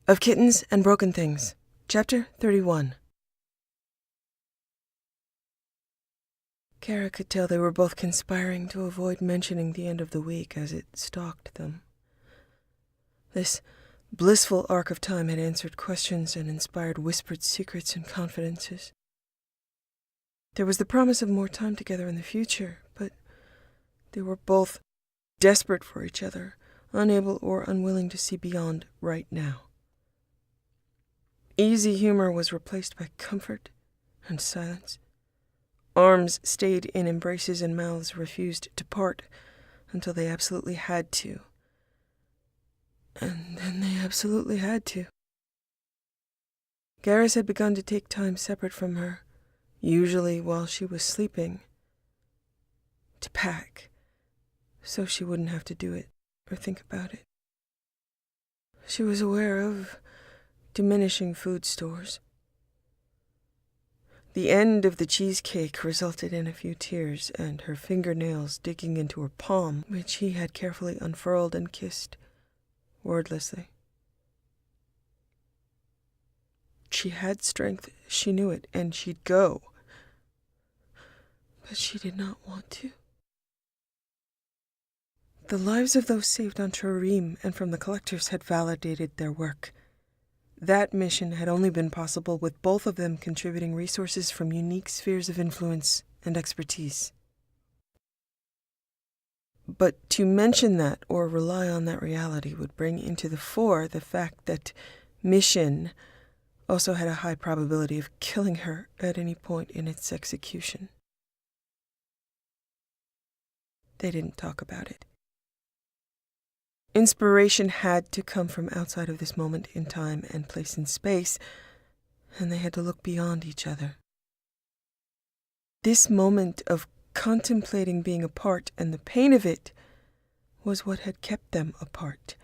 Of Kittens and Broken Things, Chapter 31. Kara could tell they were both conspiring to avoid mentioning the end of the week as it stalked them. This blissful arc of time had answered questions and inspired whispered secrets and confidences. There was the promise of more time together in the future, but they were both desperate for each other, unable or unwilling to see beyond right now. Easy humor was replaced by comfort and silence. Arms stayed in embraces and mouths refused to part until they absolutely had to. And then they absolutely had to. Garrus had begun to take time separate from her, usually while she was sleeping, to pack, so she wouldn't have to do it or think about it. She was aware of diminishing food stores. The end of the cheesecake resulted in a few tears and her fingernails digging into her palm, which he had carefully unfurled and kissed, wordlessly. She had strength, she knew it, and she'd go. But she did not want to. The lives of those saved on Turim and from the collectors had validated their work. That mission had only been possible with both of them contributing resources from unique spheres of influence and expertise. But to mention that or rely on that reality would bring into the fore the fact that mission also had a high probability of killing her at any point in its execution. They didn't talk about it. Inspiration had to come from outside of this moment in time and place in space, and they had to look beyond each other. This moment of contemplating being apart and the pain of it was what had kept them apart.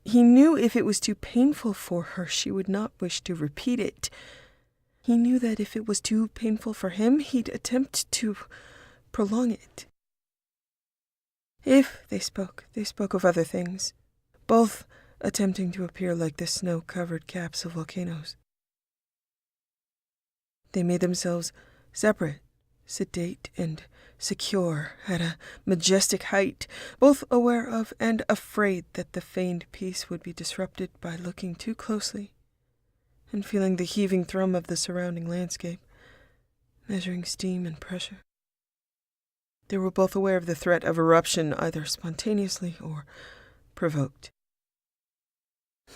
He knew if it was too painful for her, she would not wish to repeat it. He knew that if it was too painful for him, he'd attempt to prolong it. If they spoke of other things, both attempting to appear like the snow-covered caps of volcanoes. They made themselves separate, sedate, and secure at a majestic height, both aware of and afraid that the feigned peace would be disrupted by looking too closely and feeling the heaving thrum of the surrounding landscape, measuring steam and pressure. They were both aware of the threat of eruption, either spontaneously or provoked.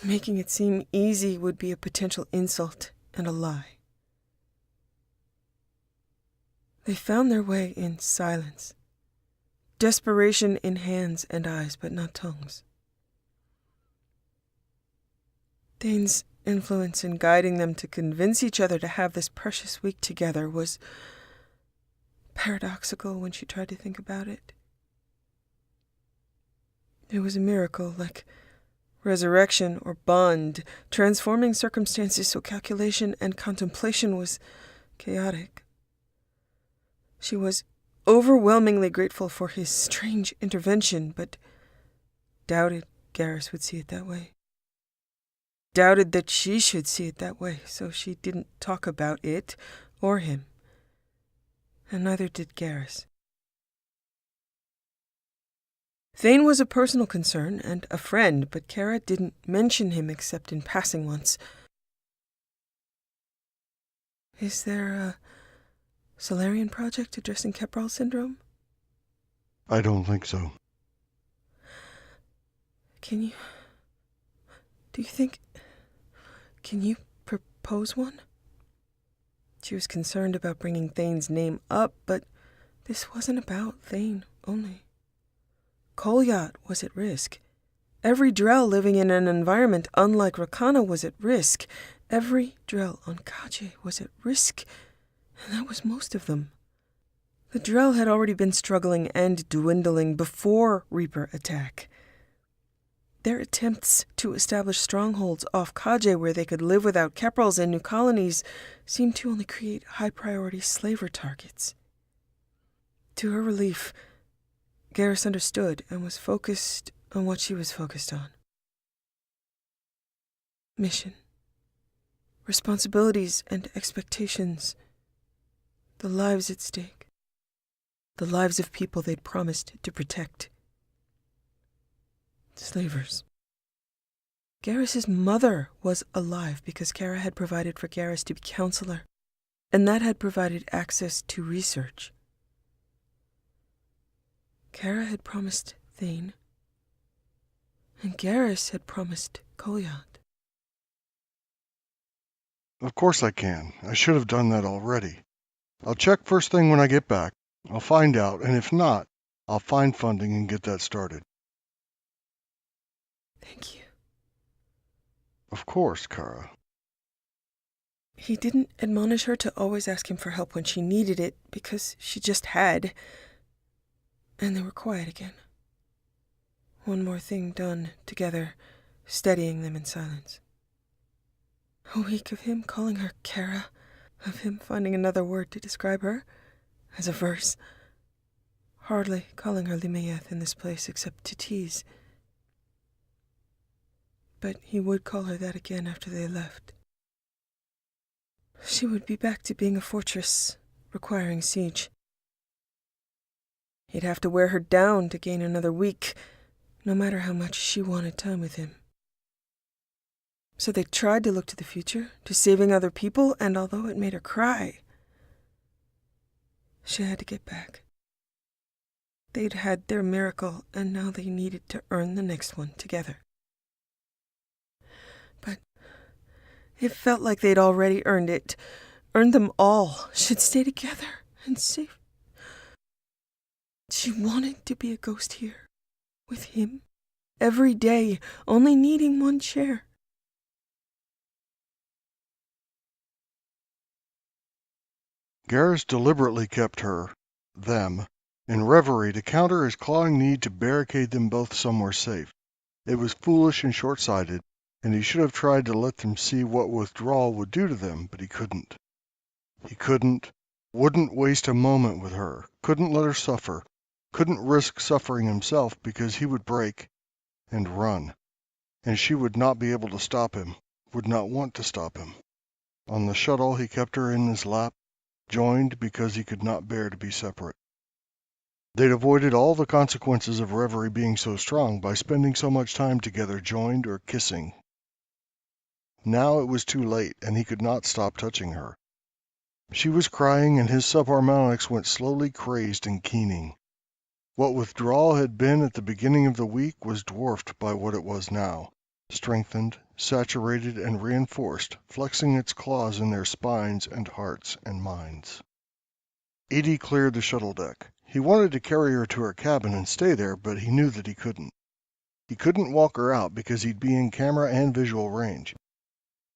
Making it seem easy would be a potential insult and a lie. They found their way in silence, desperation in hands and eyes, but not tongues. Thane's influence in guiding them to convince each other to have this precious week together was paradoxical when she tried to think about it. It was a miracle, like resurrection or bond, transforming circumstances so calculation and contemplation was chaotic. She was overwhelmingly grateful for his strange intervention, but doubted Garrus would see it that way. Doubted that she should see it that way, so she didn't talk about it or him. And neither did Garrus. Thane was a personal concern and a friend, but Kara didn't mention him except in passing once. Is there a Solarian project addressing Kepral syndrome? I don't think so. Can you propose one? She was concerned about bringing Thane's name up, but this wasn't about Thane only. Kolyat was at risk. Every Drell living in an environment unlike Rakana was at risk. Every Drell on Kaje was at risk, and that was most of them. The Drell had already been struggling and dwindling before Reaper attack. Their attempts to establish strongholds off Kaje where they could live without Keprals and new colonies seemed to only create high-priority slaver targets. To her relief, Garrus understood and was focused on what she was focused on. mission, responsibilities and expectations, the lives at stake, the lives of people they'd promised to protect. Slavers. Garrus's mother was alive because Kara had provided for Garrus to be counselor, and that had provided access to research. Kara had promised Thane, and Garrus had promised Kolyat. Of course I can. I should have done that already. I'll check first thing when I get back. I'll find out, and if not, I'll find funding and get that started. Thank you. Of course, Kara. He didn't admonish her to always ask him for help when she needed it, because she just had. And they were quiet again. One more thing done together, steadying them in silence. A week of him calling her Kara, of him finding another word to describe her, as a verse. Hardly calling her Limayeth in this place except to tease. But he would call her that again after they left. She would be back to being a fortress, requiring siege. He'd have to wear her down to gain another week, no matter how much she wanted time with him. So they tried to look to the future, to saving other people, and although it made her cry, she had to get back. They'd had their miracle, and now they needed to earn the next one together. But it felt like they'd already earned it, earned them all, should stay together and safe. She wanted to be a ghost here, with him, every day, only needing one share. Garrus deliberately kept them, in reverie to counter his clawing need to barricade them both somewhere safe. It was foolish and short-sighted, and he should have tried to let them see what withdrawal would do to them, but he couldn't. He wouldn't waste a moment with her, couldn't let her suffer, couldn't risk suffering himself because he would break and run, and she would not be able to stop him, would not want to stop him. On the shuttle he kept her in his lap, joined because he could not bear to be separate. They'd avoided all the consequences of reverie being so strong by spending so much time together joined or kissing. Now it was too late, and he could not stop touching her. She was crying, and his subharmonics went slowly crazed and keening. What withdrawal had been at the beginning of the week was dwarfed by what it was now, strengthened, saturated, and reinforced, flexing its claws in their spines and hearts and minds. Edie cleared the shuttle deck. He wanted to carry her to her cabin and stay there, but he knew that he couldn't. He couldn't walk her out because he'd be in camera and visual range.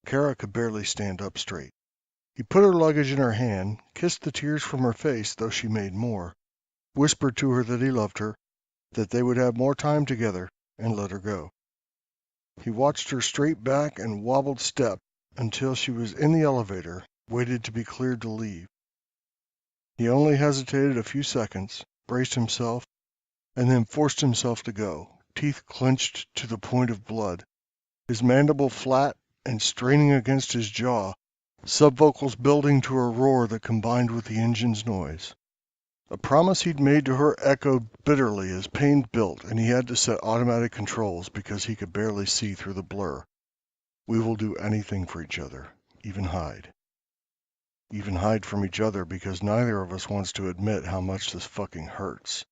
Kara could barely stand up straight. He put her luggage in her hand, kissed the tears from her face, though she made more, whispered to her that he loved her, that they would have more time together, and let her go. He watched her straight back and wobbled step until she was in the elevator, waited to be cleared to leave. He only hesitated a few seconds, braced himself, and then forced himself to go, teeth clenched to the point of blood, his mandible flat and straining against his jaw, subvocals building to a roar that combined with the engine's noise. A promise he'd made to her echoed bitterly as pain built, and he had to set automatic controls because he could barely see through the blur. We will do anything for each other, even hide. Even hide from each other because neither of us wants to admit how much this fucking hurts.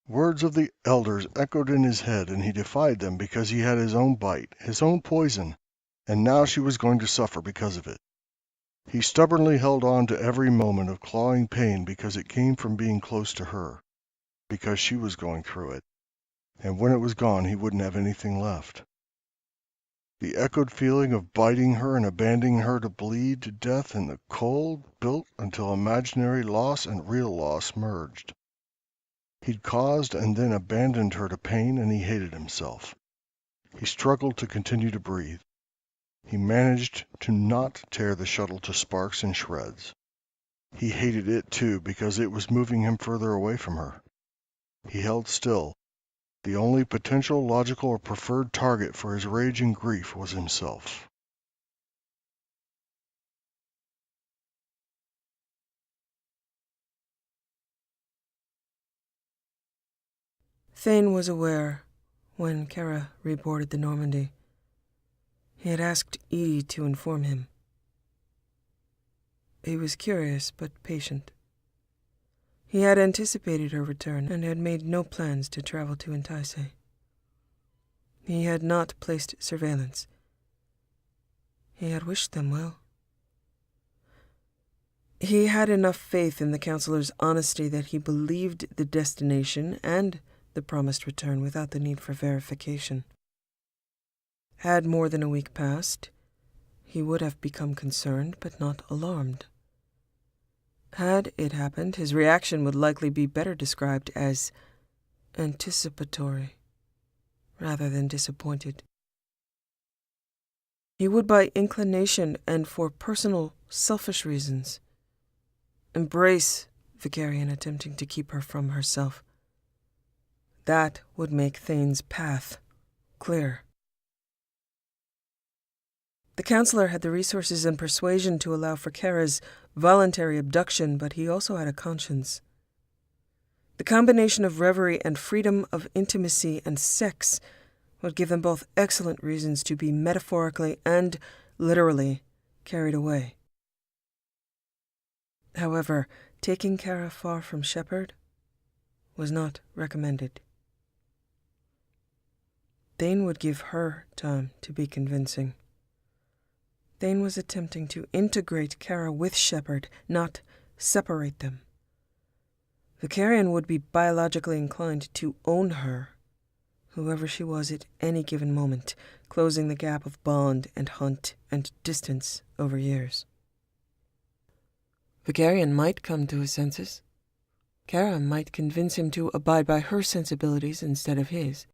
Words of the elders echoed in his head, and he defied them because he had his own bite, his own poison, and now she was going to suffer because of it. He stubbornly held on to every moment of clawing pain because it came from being close to her, because she was going through it, and when it was gone he wouldn't have anything left. The echoed feeling of biting her and abandoning her to bleed to death in the cold built until imaginary loss and real loss merged. He'd caused and then abandoned her to pain, and he hated himself. He struggled to continue to breathe. He managed to not tear the shuttle to sparks and shreds. He hated it, too, because it was moving him further away from her. He held still, The only potential, logical, or preferred target for his rage and grief was himself. Thane was aware when Kara reboarded the Normandy. He had asked Edie to inform him. He was curious but patient. He had anticipated her return and had made no plans to travel to Entice. He had not placed surveillance. He had wished them well. He had enough faith in the counselor's honesty that he believed the destination and the promised return without the need for verification. Had more than a week passed, he would have become concerned but not alarmed. Had it happened, his reaction would likely be better described as anticipatory rather than disappointed. He would, by inclination and for personal, selfish reasons, embrace Vicarian attempting to keep her from herself. That would make Thane's path clear. The counselor had the resources and persuasion to allow for Kara's voluntary abduction, but he also had a conscience. The combination of reverie and freedom of intimacy and sex would give them both excellent reasons to be metaphorically and literally carried away. However, taking Kara far from Shepard was not recommended. Thane would give her time to be convincing. Thane was attempting to integrate Kara with Shepard, not separate them. Vicarian would be biologically inclined to own her, whoever she was at any given moment, closing the gap of bond and hunt and distance over years. Vicarian might come to his senses. Kara might convince him to abide by her sensibilities instead of his.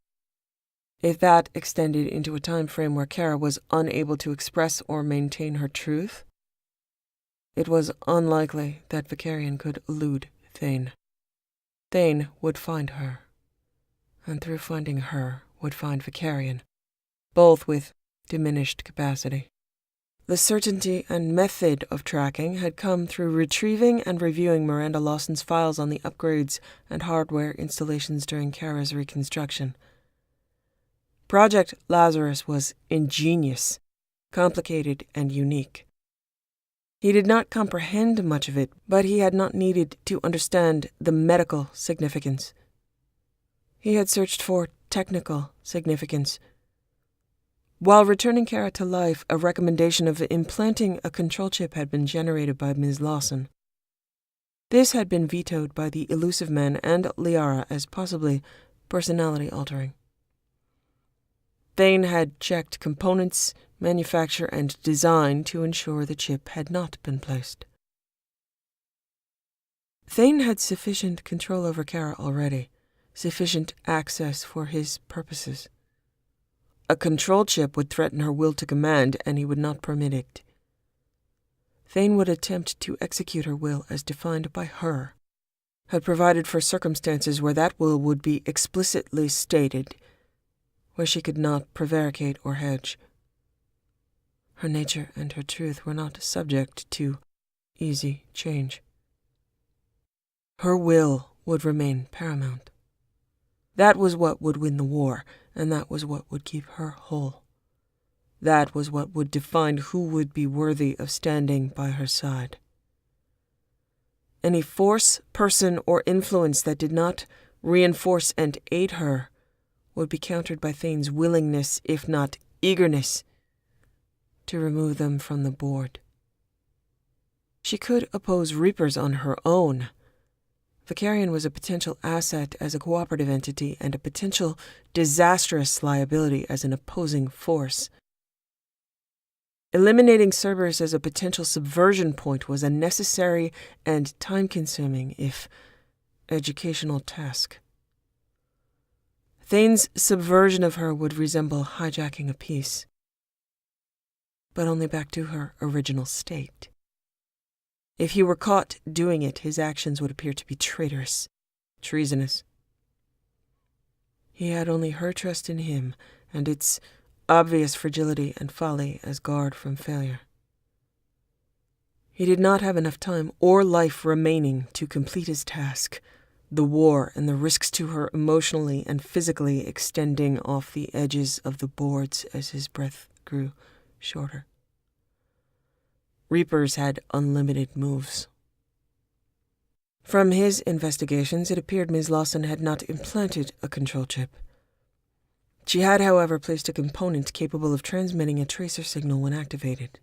If that extended into a time frame where Kara was unable to express or maintain her truth, it was unlikely that Vicarian could elude Thane. Thane would find her, and through finding her would find Vicarian, both with diminished capacity. The certainty and method of tracking had come through retrieving and reviewing Miranda Lawson's files on the upgrades and hardware installations during Kara's reconstruction. Project Lazarus was ingenious, complicated, and unique. He did not comprehend much of it, but he had not needed to understand the medical significance. He had searched for technical significance. While returning Kara to life, a recommendation of implanting a control chip had been generated by Ms. Lawson. This had been vetoed by the Elusive Men and Liara as possibly personality-altering. Thane had checked components, manufacture, and design to ensure the chip had not been placed. Thane had sufficient control over Kara already, sufficient access for his purposes. A control chip would threaten her will to command, and he would not permit it. Thane would attempt to execute her will as defined by her, had provided for circumstances where that will would be explicitly stated, where she could not prevaricate or hedge. Her nature and her truth were not subject to easy change. Her will would remain paramount. That was what would win the war, and that was what would keep her whole. That was what would define who would be worthy of standing by her side. Any force, person, or influence that did not reinforce and aid her would be countered by Thane's willingness, if not eagerness, to remove them from the board. She could oppose Reapers on her own. Vicarian was a potential asset as a cooperative entity and a potential disastrous liability as an opposing force. Eliminating Cerberus as a potential subversion point was a necessary and time-consuming, if educational, task. Thane's subversion of her would resemble hijacking a piece, but only back to her original state. If he were caught doing it, his actions would appear to be traitorous, treasonous. He had only her trust in him and its obvious fragility and folly as guard from failure. He did not have enough time or life remaining to complete his task, the war and the risks to her emotionally and physically extending off the edges of the boards as his breath grew shorter. Reapers had unlimited moves. From his investigations, it appeared Ms. Lawson had not implanted a control chip. She had, however, placed a component capable of transmitting a tracer signal when activated.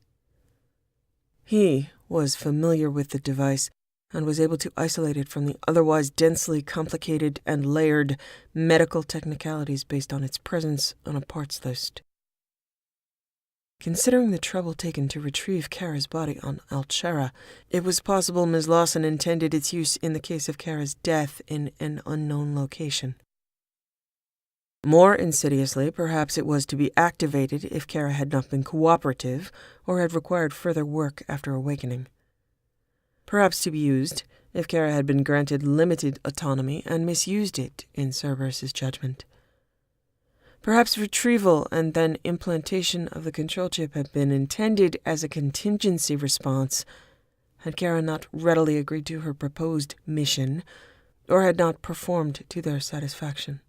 He was familiar with the device and was able to isolate it from the otherwise densely complicated and layered medical technicalities based on its presence on a parts list. Considering the trouble taken to retrieve Kara's body on Altshara, it was possible Ms. Lawson intended its use in the case of Kara's death in an unknown location. More insidiously, perhaps it was to be activated if Kara had not been cooperative or had required further work after awakening. Perhaps to be used if Kara had been granted limited autonomy and misused it in Cerberus's judgment. Perhaps retrieval and then implantation of the control chip had been intended as a contingency response had Kara not readily agreed to her proposed mission or had not performed to their satisfaction.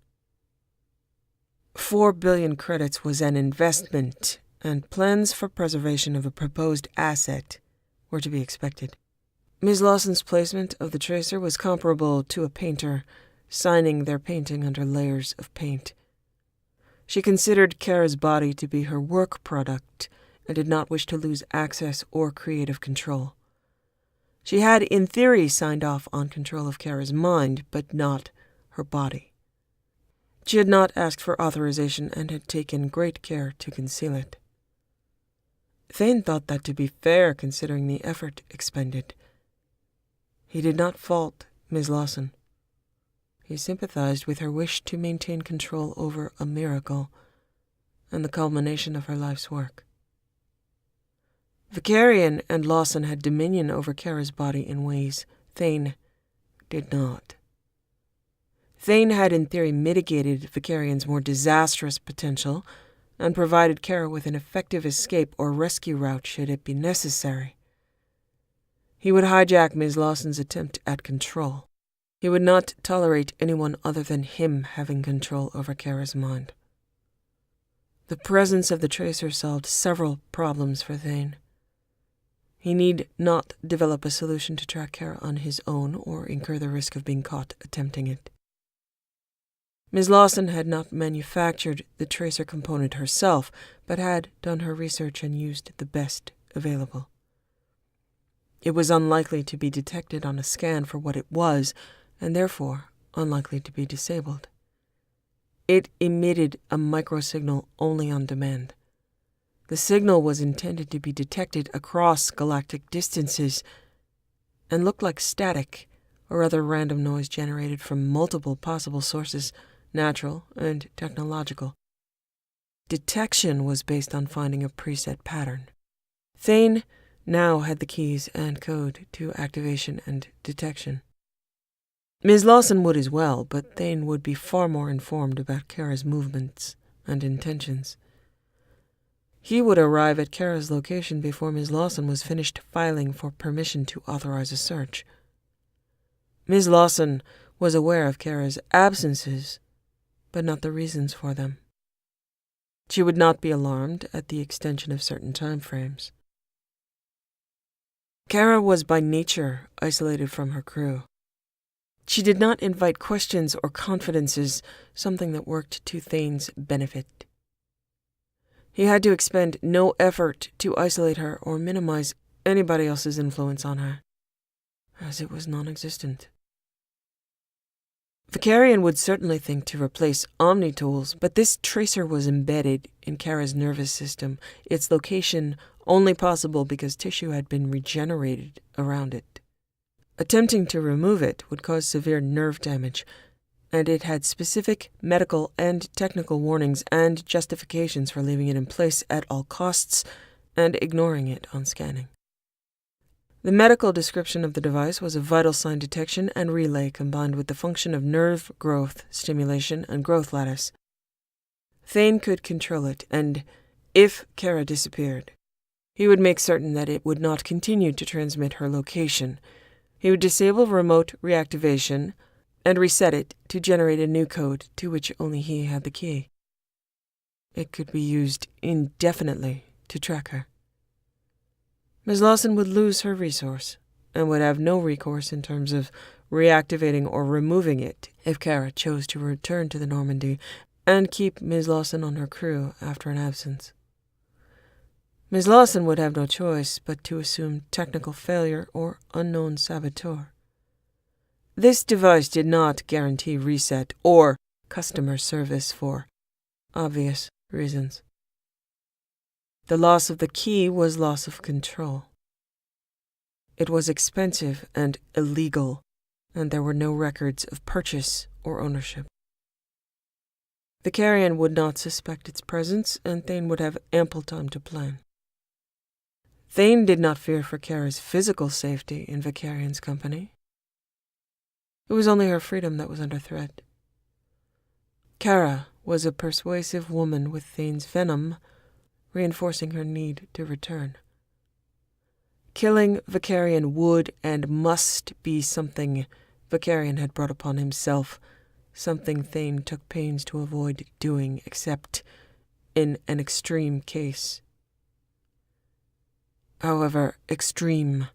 4 billion credits was an investment, and plans for preservation of a proposed asset were to be expected. Ms. Lawson's placement of the tracer was comparable to a painter signing their painting under layers of paint. She considered Kara's body to be her work product and did not wish to lose access or creative control. She had, in theory, signed off on control of Kara's mind, but not her body. She had not asked for authorization and had taken great care to conceal it. Thane thought that to be fair considering the effort expended. He did not fault Ms. Lawson. He sympathized with her wish to maintain control over a miracle and the culmination of her life's work. Vicarian and Lawson had dominion over Kara's body in ways Thane did not. Thane had in theory mitigated Vicarian's more disastrous potential and provided Kara with an effective escape or rescue route should it be necessary. He would hijack Ms. Lawson's attempt at control. He would not tolerate anyone other than him having control over Kara's mind. The presence of the tracer solved several problems for Thane. He need not develop a solution to track Kara on his own or incur the risk of being caught attempting it. Ms. Lawson had not manufactured the tracer component herself, but had done her research and used the best available. It was unlikely to be detected on a scan for what it was, and therefore unlikely to be disabled. It emitted a microsignal only on demand. The signal was intended to be detected across galactic distances and looked like static or other random noise generated from multiple possible sources, natural and technological. Detection was based on finding a preset pattern. Thane now had the keys and code to activation and detection. Ms. Lawson would as well, but Thane would be far more informed about Kara's movements and intentions. He would arrive at Kara's location before Ms. Lawson was finished filing for permission to authorize a search. Ms. Lawson was aware of Kara's absences, but not the reasons for them. She would not be alarmed at the extension of certain time frames. Kara was by nature isolated from her crew. She did not invite questions or confidences, something that worked to Thane's benefit. He had to expend no effort to isolate her or minimize anybody else's influence on her, as it was non-existent. Vicarian would certainly think to replace Omni-tools, but this tracer was embedded in Kara's nervous system, its location only possible because tissue had been regenerated around it. Attempting to remove it would cause severe nerve damage, and it had specific medical and technical warnings and justifications for leaving it in place at all costs and ignoring it on scanning. The medical description of the device was a vital sign detection and relay combined with the function of nerve growth stimulation and growth lattice. Thane could control it, and if Kara disappeared, he would make certain that it would not continue to transmit her location. He would disable remote reactivation and reset it to generate a new code to which only he had the key. It could be used indefinitely to track her. Ms. Lawson would lose her resource and would have no recourse in terms of reactivating or removing it if Kara chose to return to the Normandy and keep Ms. Lawson on her crew after an absence. Ms. Lawson would have no choice but to assume technical failure or unknown saboteur. This device did not guarantee reset or customer service for obvious reasons. The loss of the key was loss of control. It was expensive and illegal, and there were no records of purchase or ownership. Vicarian would not suspect its presence, and Thane would have ample time to plan. Thane did not fear for Kara's physical safety in Vicarian's company. It was only her freedom that was under threat. Kara was a persuasive woman with Thane's venom, reinforcing her need to return. Killing Vicarian would and must be something Vicarian had brought upon himself, something Thane took pains to avoid doing except in an extreme case. However, extreme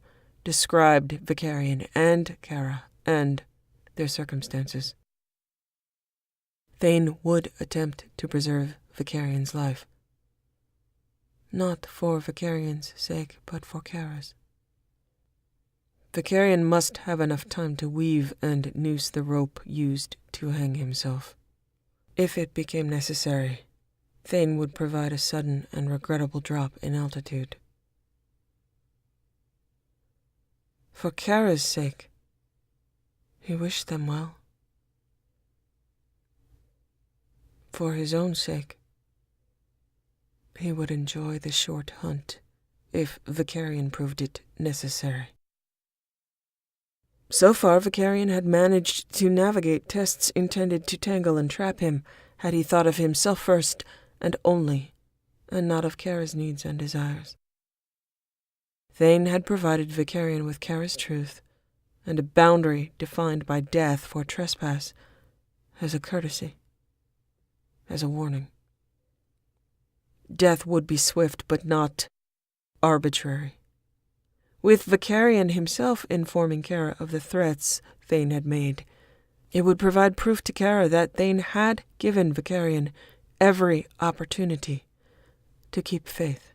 described Vicarian and Kara and their circumstances. Thane would attempt to preserve Vicarian's life. Not for Vicarian's sake, but for Kara's. Vicarian must have enough time to weave and noose the rope used to hang himself. If it became necessary, Thane would provide a sudden and regrettable drop in altitude. For Kara's sake, he wished them well. For his own sake, he would enjoy the short hunt if Vicarian proved it necessary. So far, Vicarian had managed to navigate tests intended to tangle and trap him, had he thought of himself first and only, and not of Kara's needs and desires. Thane had provided Vicarian with Kara's truth, and a boundary defined by death for trespass, as a courtesy, as a warning. Death would be swift, but not arbitrary. With Vicarian himself informing Kara of the threats Thane had made, it would provide proof to Kara that Thane had given Vicarian every opportunity to keep faith.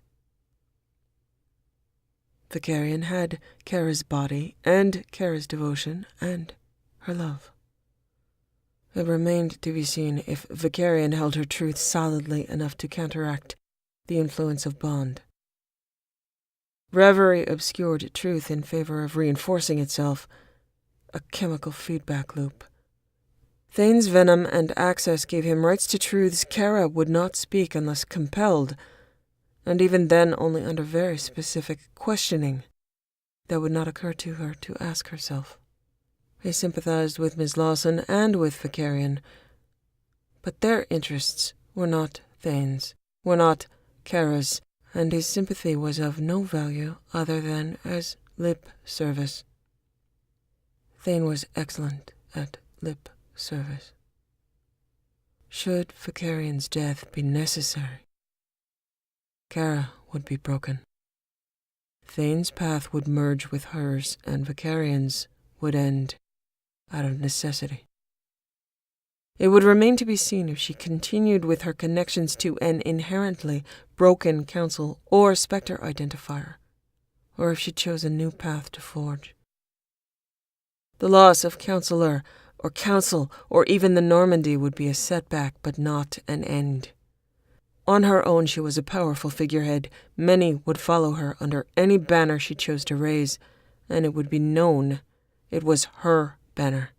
Vicarian had Kara's body and Kara's devotion and her love. It remained to be seen if Vicarian held her truth solidly enough to counteract the influence of bond. Reverie obscured truth in favor of reinforcing itself, a chemical feedback loop. Thane's venom and access gave him rights to truths Kara would not speak unless compelled, and even then only under very specific questioning that would not occur to her to ask herself. He sympathized with Ms. Lawson and with Vicarian, but their interests were not Thane's, were not Kara's, and his sympathy was of no value other than as lip service. Thane was excellent at lip service. Should Vicarian's death be necessary, Kara would be broken. Thane's path would merge with hers, and Vicarian's would end out of necessity. It would remain to be seen if she continued with her connections to an inherently broken council or spectre identifier, or if she chose a new path to forge. The loss of counselor or council or even the Normandy would be a setback, but not an end. On her own she was a powerful figurehead. Many would follow her under any banner she chose to raise, and it would be known it was her banner.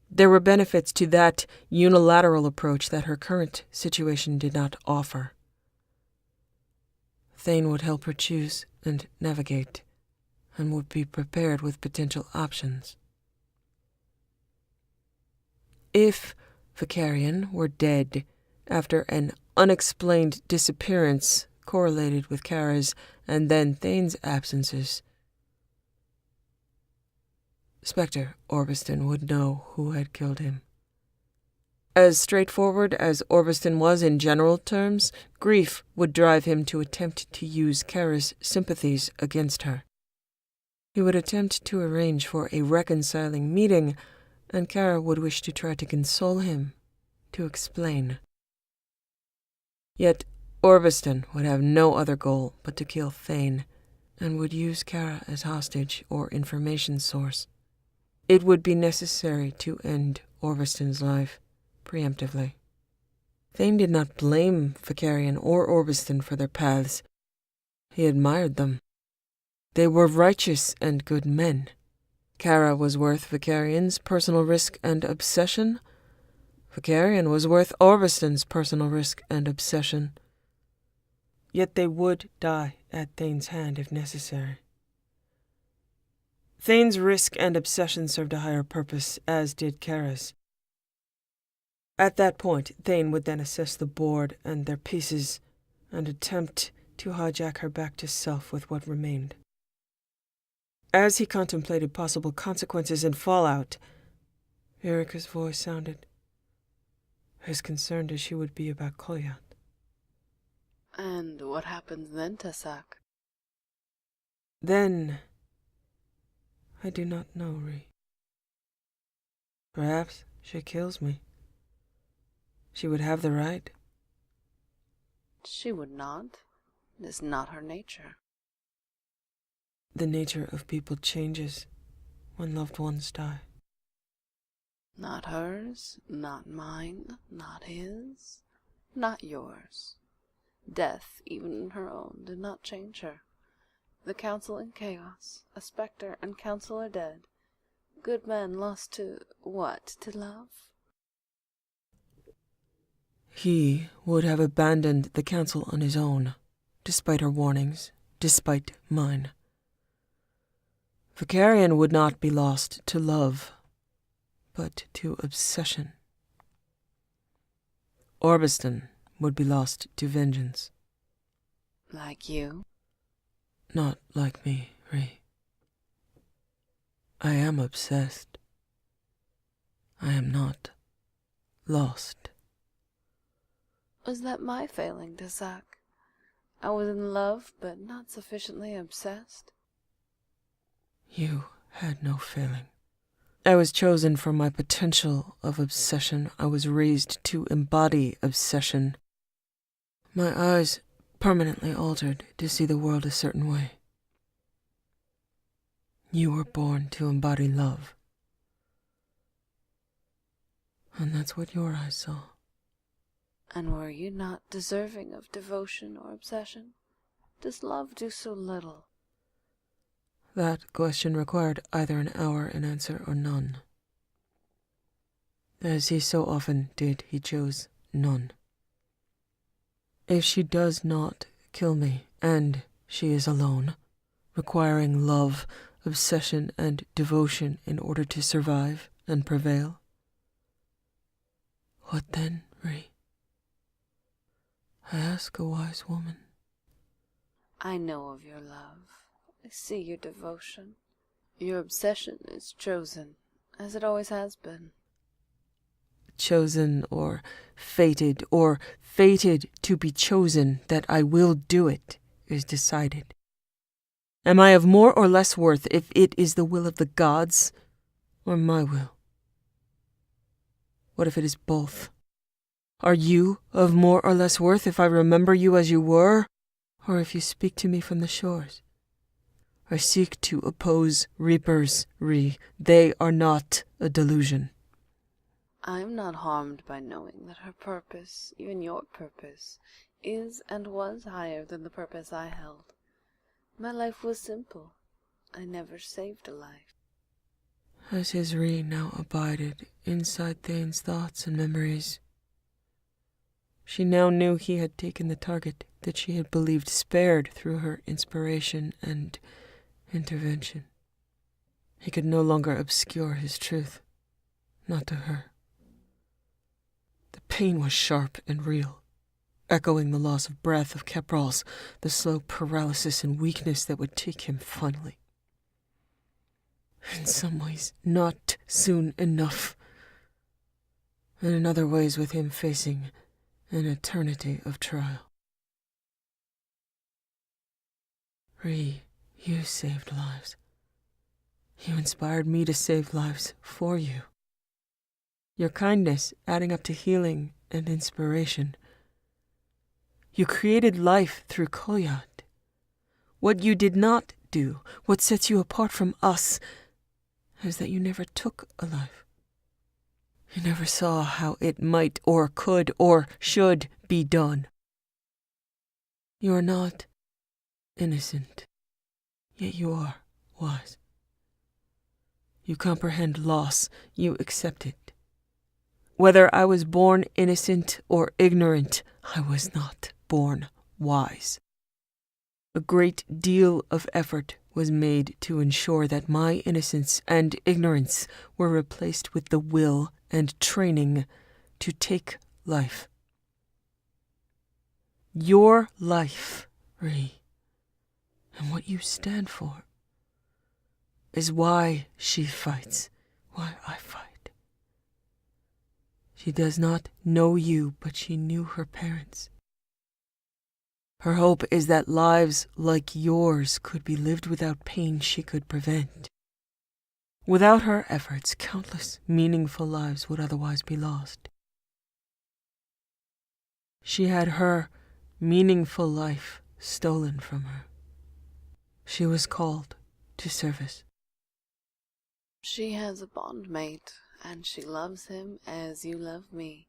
There were benefits to that unilateral approach that her current situation did not offer. Thane would help her choose and navigate and would be prepared with potential options. If Vicarian were dead after an unexplained disappearance correlated with Kara's and then Thane's absences, Spectre Orbiston would know who had killed him. As straightforward as Orbiston was in general terms, grief would drive him to attempt to use Kara's sympathies against her. He would attempt to arrange for a reconciling meeting, and Kara would wish to try to console him, to explain. Yet Orbiston would have no other goal but to kill Thane, and would use Kara as hostage or information source. It would be necessary to end Orbiston's life preemptively. Thane did not blame Vicarian or Orbiston for their paths. He admired them. They were righteous and good men. Kara was worth Vicarian's personal risk and obsession. Vicarian was worth Orbiston's personal risk and obsession. Yet they would die at Thane's hand if necessary. Thane's risk and obsession served a higher purpose, as did Kara's. At that point, Thane would then assess the board and their pieces, and attempt to hijack her back to self with what remained. As he contemplated possible consequences and fallout, Irikah's voice sounded, as concerned as she would be about Kolyat. And what happens then, Tassak? Then, I do not know, Ree. Perhaps she kills me. She would have the right. She would not. It is not her nature. The nature of people changes when loved ones die. Not hers, not mine, not his, not yours. Death, even in her own, did not change her. The council in chaos, a spectre and council are dead. Good men lost to what? To love? He would have abandoned the council on his own, despite her warnings, despite mine. Vicarian would not be lost to love, but to obsession. Orbiston would be lost to vengeance. Like you? Not like me, Ree. I am obsessed. I am not lost. Was that my failing, Tassak? I was in love, but not sufficiently obsessed? You had no failing. I was chosen for my potential of obsession. I was raised to embody obsession. My eyes permanently altered to see the world a certain way. You were born to embody love. And that's what your eyes saw. And were you not deserving of devotion or obsession? Does love do so little? That question required either an hour in answer or none. As he so often did, he chose none. If she does not kill me, and she is alone, requiring love, obsession, and devotion in order to survive and prevail, what then, Ree? I ask a wise woman. I know of your love. I see your devotion. Your obsession is chosen, as it always has been. Chosen or fated to be chosen, that I will do it, is decided. Am I of more or less worth if it is the will of the gods, or my will? What if it is both? Are you of more or less worth if I remember you as you were, or if you speak to me from the shores? I seek to oppose reapers, Ree. They are not a delusion. I am not harmed by knowing that her purpose, even your purpose, is and was higher than the purpose I held. My life was simple. I never saved a life. As his Ree now abided inside Thane's thoughts and memories, she now knew he had taken the target that she had believed spared through her inspiration and intervention. He could no longer obscure his truth, not to her. The pain was sharp and real, echoing the loss of breath of Kepral's, the slow paralysis and weakness that would take him finally. In some ways, not soon enough. And in other ways, with him facing an eternity of trial. Ree, you saved lives. You inspired me to save lives for you. Your kindness adding up to healing and inspiration. You created life through Koyat. What you did not do, what sets you apart from us, is that you never took a life. You never saw how it might or could or should be done. You are not innocent, yet you are wise. You comprehend loss, you accept it. Whether I was born innocent or ignorant, I was not born wise. A great deal of effort was made to ensure that my innocence and ignorance were replaced with the will and training to take life. Your life, Ree, and what you stand for, is why she fights, why I fight. She does not know you, but she knew her parents. Her hope is that lives like yours could be lived without pain she could prevent. Without her efforts, countless meaningful lives would otherwise be lost. She had her meaningful life stolen from her. She was called to service. She has a bondmate, and she loves him as you love me,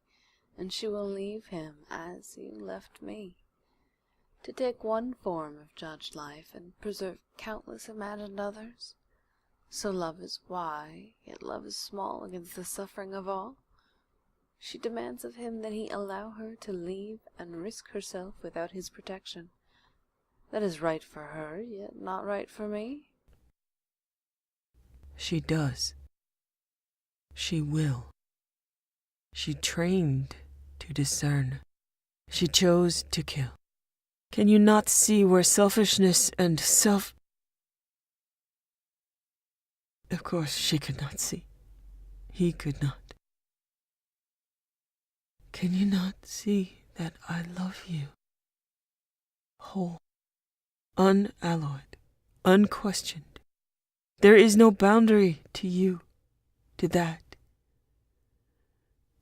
and she will leave him as you left me, to take one form of judged life and preserve countless imagined others. So love is why, yet love is small against the suffering of all. She demands of him that he allow her to leave and risk herself without his protection. That is right for her, yet not right for me. She does. She will. She trained to discern. She chose to kill. Can you not see where selfishness and Of course she could not see. He could not. Can you not see that I love you? Whole, unalloyed, unquestioned. There is no boundary to you, to that.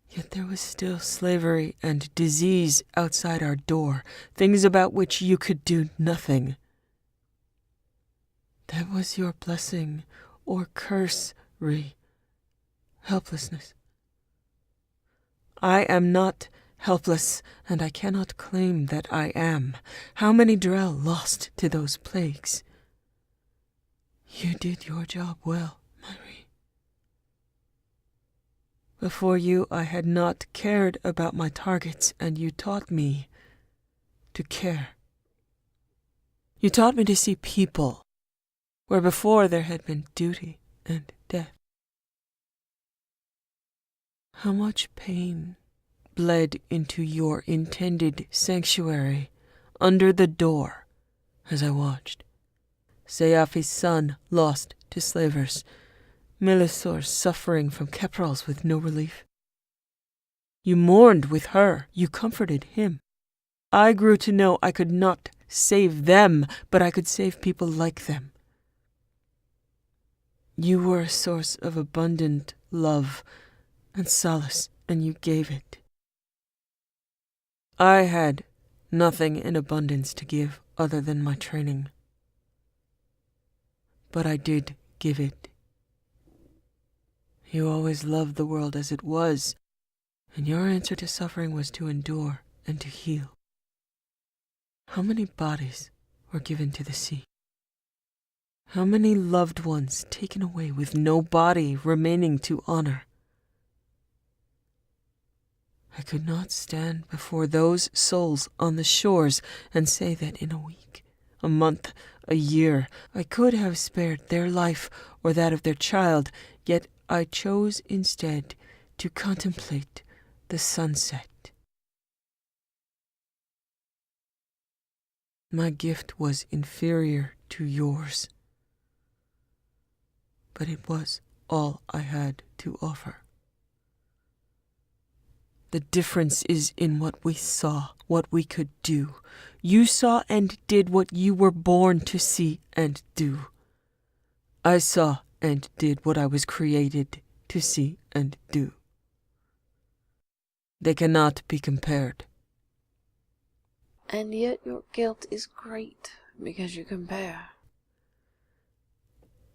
Yet there was still slavery and disease outside our door, things about which you could do nothing. That was your blessing or curse, Ree. Helplessness. I am not helpless, and I cannot claim that I am. How many Drell lost to those plagues? You did your job well, my Ree. Before you, I had not cared about my targets, and you taught me to care. You taught me to see people, where before there had been duty and death. How much pain bled into your intended sanctuary under the door as I watched. Seafi's son lost to slavers, Milisor suffering from Keprals with no relief. You mourned with her, you comforted him. I grew to know I could not save them, but I could save people like them. You were a source of abundant love and solace, and you gave it. I had nothing in abundance to give other than my training. But I did give it. You always loved the world as it was, and your answer to suffering was to endure and to heal. How many bodies were given to the sea? How many loved ones taken away with no body remaining to honor? I could not stand before those souls on the shores and say that in a week, a month, a year. I could have spared their life or that of their child, yet I chose instead to contemplate the sunset. My gift was inferior to yours, but it was all I had to offer. The difference is in what we saw, what we could do. You saw and did what you were born to see and do. I saw and did what I was created to see and do. They cannot be compared. And yet your guilt is great because you compare.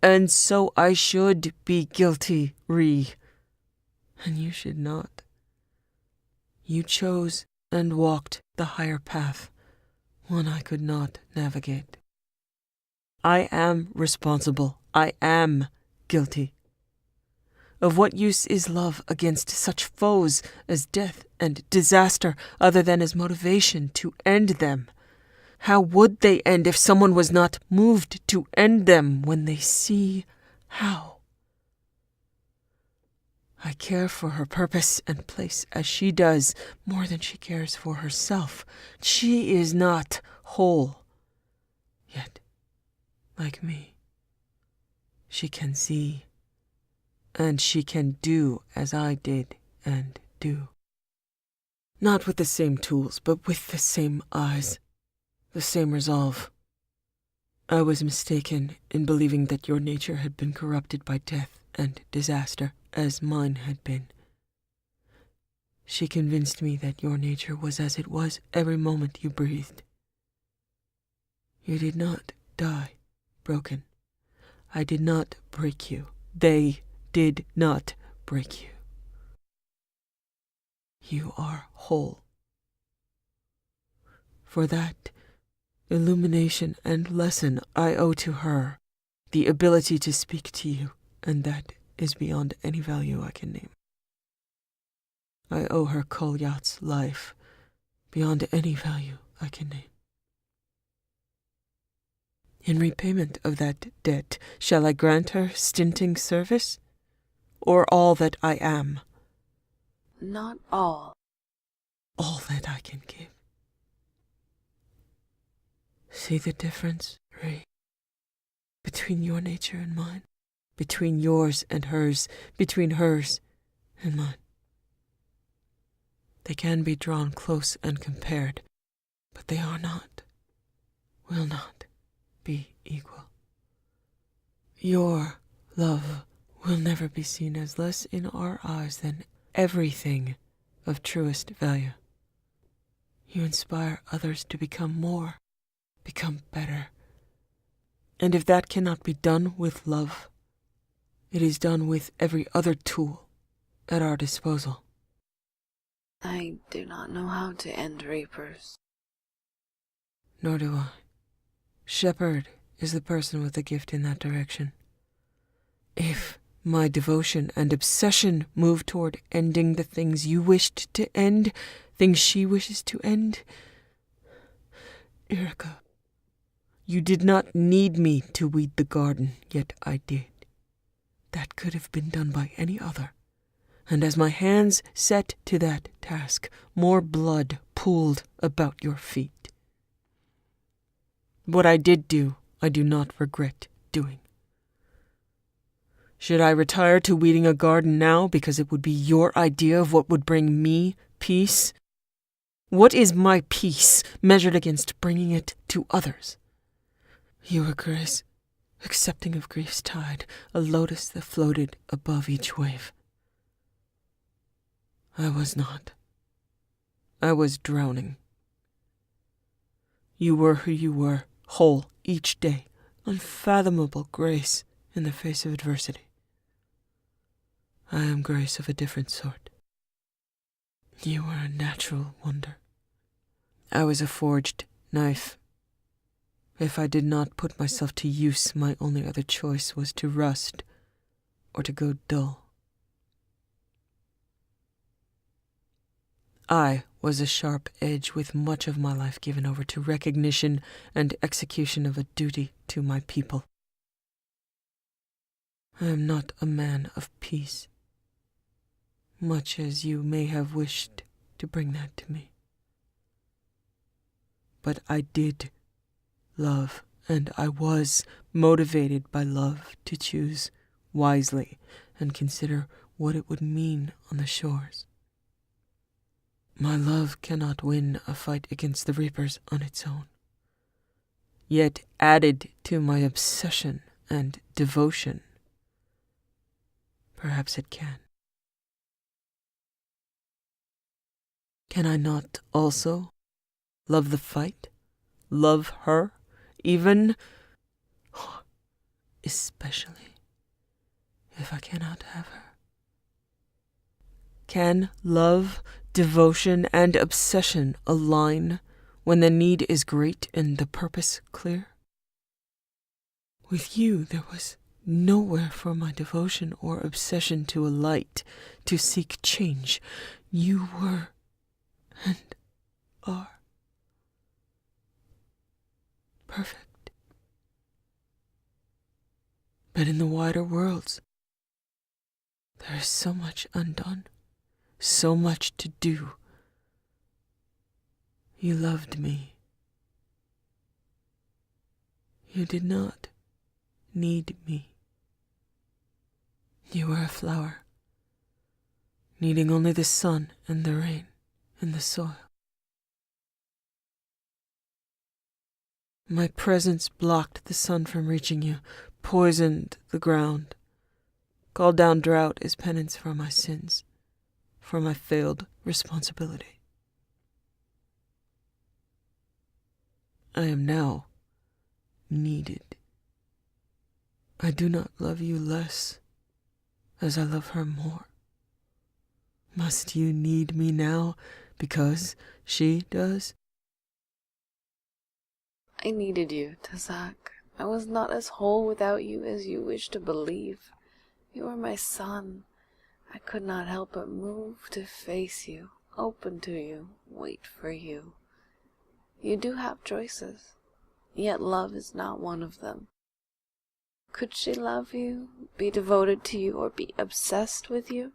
And so I should be guilty, Ree. And you should not. You chose and walked the higher path, one I could not navigate. I am responsible. I am guilty. Of what use is love against such foes as death and disaster, other than as motivation to end them? How would they end if someone was not moved to end them when they see how? I care for her purpose and place as she does, more than she cares for herself. She is not whole. Yet, like me, she can see, and she can do as I did and do. Not with the same tools, but with the same eyes, the same resolve. I was mistaken in believing that your nature had been corrupted by death and disaster, as mine had been. She convinced me that your nature was as it was every moment you breathed. You did not die broken. I did not break you. They did not break you. You are whole. For that illumination and lesson I owe to her the ability to speak to you, and that is beyond any value I can name. I owe her Kolyat's life beyond any value I can name. In repayment of that debt, shall I grant her stinting service, or all that I am? Not all. All that I can give. See the difference, Ree, between your nature and mine, between yours and hers, between hers and mine. They can be drawn close and compared, but they are not, will not be equal. Your love will never be seen as less in our eyes than everything of truest value. You inspire others to become more, become better. And if that cannot be done with love, it is done with every other tool at our disposal. I do not know how to end Reapers. Nor do I. Shepard is the person with the gift in that direction. If my devotion and obsession move toward ending the things you wished to end, things she wishes to end, Irikah, you did not need me to weed the garden, yet I did. That could have been done by any other. And as my hands set to that task, more blood pooled about your feet. What I did do, I do not regret doing. Should I retire to weeding a garden now because it would be your idea of what would bring me peace? What is my peace measured against bringing it to others? You were grace, accepting of grief's tide, a lotus that floated above each wave. I was not. I was drowning. You were who you were, whole each day, unfathomable grace in the face of adversity. I am grace of a different sort. You were a natural wonder. I was a forged knife. If I did not put myself to use, my only other choice was to rust or to go dull. I was a sharp edge with much of my life given over to recognition and execution of a duty to my people. I am not a man of peace, much as you may have wished to bring that to me. But I did love, and I was motivated by love to choose wisely and consider what it would mean on the shores. My love cannot win a fight against the Reapers on its own. Yet added to my obsession and devotion, perhaps it can. Can I not also love the fight? Love her? Even, especially, if I cannot have her? Can love, devotion, and obsession align when the need is great and the purpose clear? With you, there was nowhere for my devotion or obsession to alight, to seek change. You were and are perfect. But in the wider worlds, there is so much undone, so much to do. You loved me. You did not need me. You were a flower, needing only the sun and the rain and the soil. My presence blocked the sun from reaching you, poisoned the ground, called down drought as penance for my sins, for my failed responsibility. I am now needed. I do not love you less, as I love her more. Must you need me now, because she does? I needed you, Tazak. I was not as whole without you as you wish to believe. You were my son. I could not help but move to face you, open to you, wait for you. You do have choices, yet love is not one of them. Could she love you, be devoted to you, or be obsessed with you?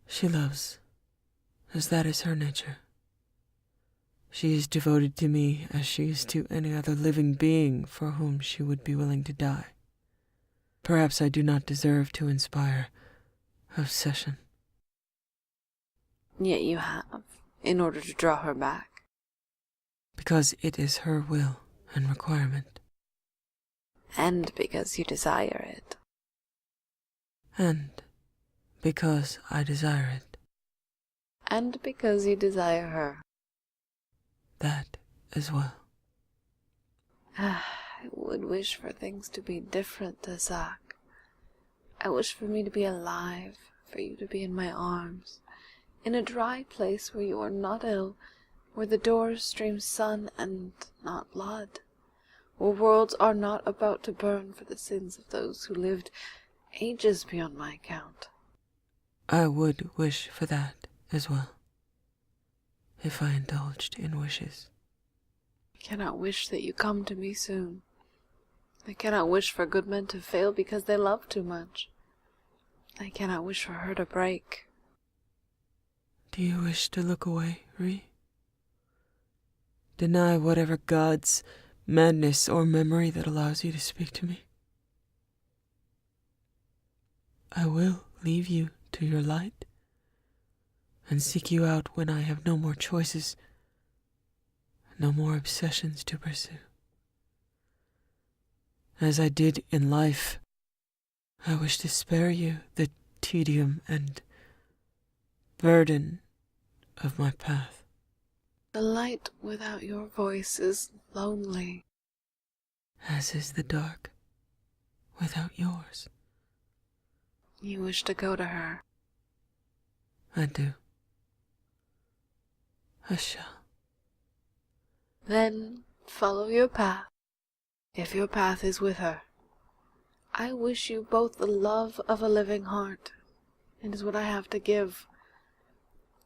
She loves, as that is her nature. She is devoted to me as she is to any other living being for whom she would be willing to die. Perhaps I do not deserve to inspire obsession. Yet you have, in order to draw her back. Because it is her will and requirement. And because you desire it. And because I desire it. And because you desire her. That as well. I would wish for things to be different, Tazak. I wish for me to be alive, for you to be in my arms, in a dry place where you are not ill, where the doors stream sun and not blood, where worlds are not about to burn for the sins of those who lived ages beyond my account. I would wish for that as well, if I indulged in wishes. I cannot wish that you come to me soon. I cannot wish for good men to fail because they love too much. I cannot wish for her to break. Do you wish to look away, Rhi? Deny whatever God's madness or memory that allows you to speak to me? I will leave you to your light and seek you out when I have no more choices, no more obsessions to pursue. As I did in life, I wish to spare you the tedium and burden of my path. The light without your voice is lonely. As is the dark without yours. You wish to go to her. I do. I shall. Then follow your path, if your path is with her. I wish you both the love of a living heart. It is what I have to give.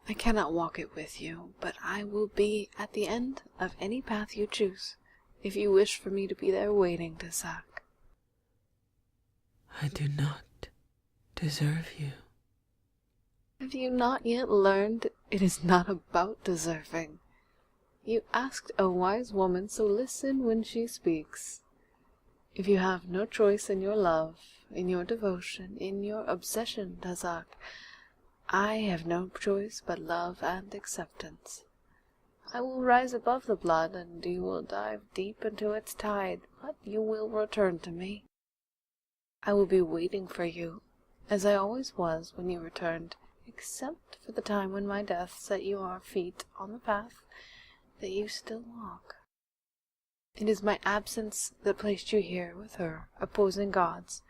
I cannot walk it with you, but I will be at the end of any path you choose, if you wish for me to be there waiting, Tasak. I do not deserve you. Have you not yet learned it is not about deserving? You asked a wise woman, so listen when she speaks. If you have no choice in your love, in your devotion, in your obsession, Tasak, I have no choice but love and acceptance. I will rise above the blood, and you will dive deep into its tide, but you will return to me. I will be waiting for you, as I always was when you returned, except for the time when my death set your feet on the path that you still walk. It is my absence that placed you here with her, opposing gods.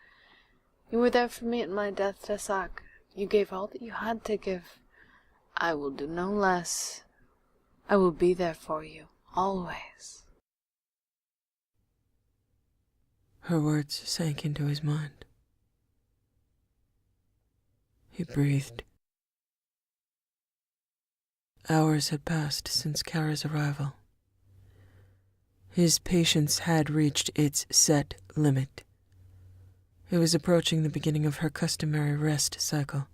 You were there for me at my death, Tasak. You gave all that you had to give. I will do no less. I will be there for you, always. Her words sank into his mind. He breathed. Hours had passed since Kara's arrival. His patience had reached its set limit. It was approaching the beginning of her customary rest cycle.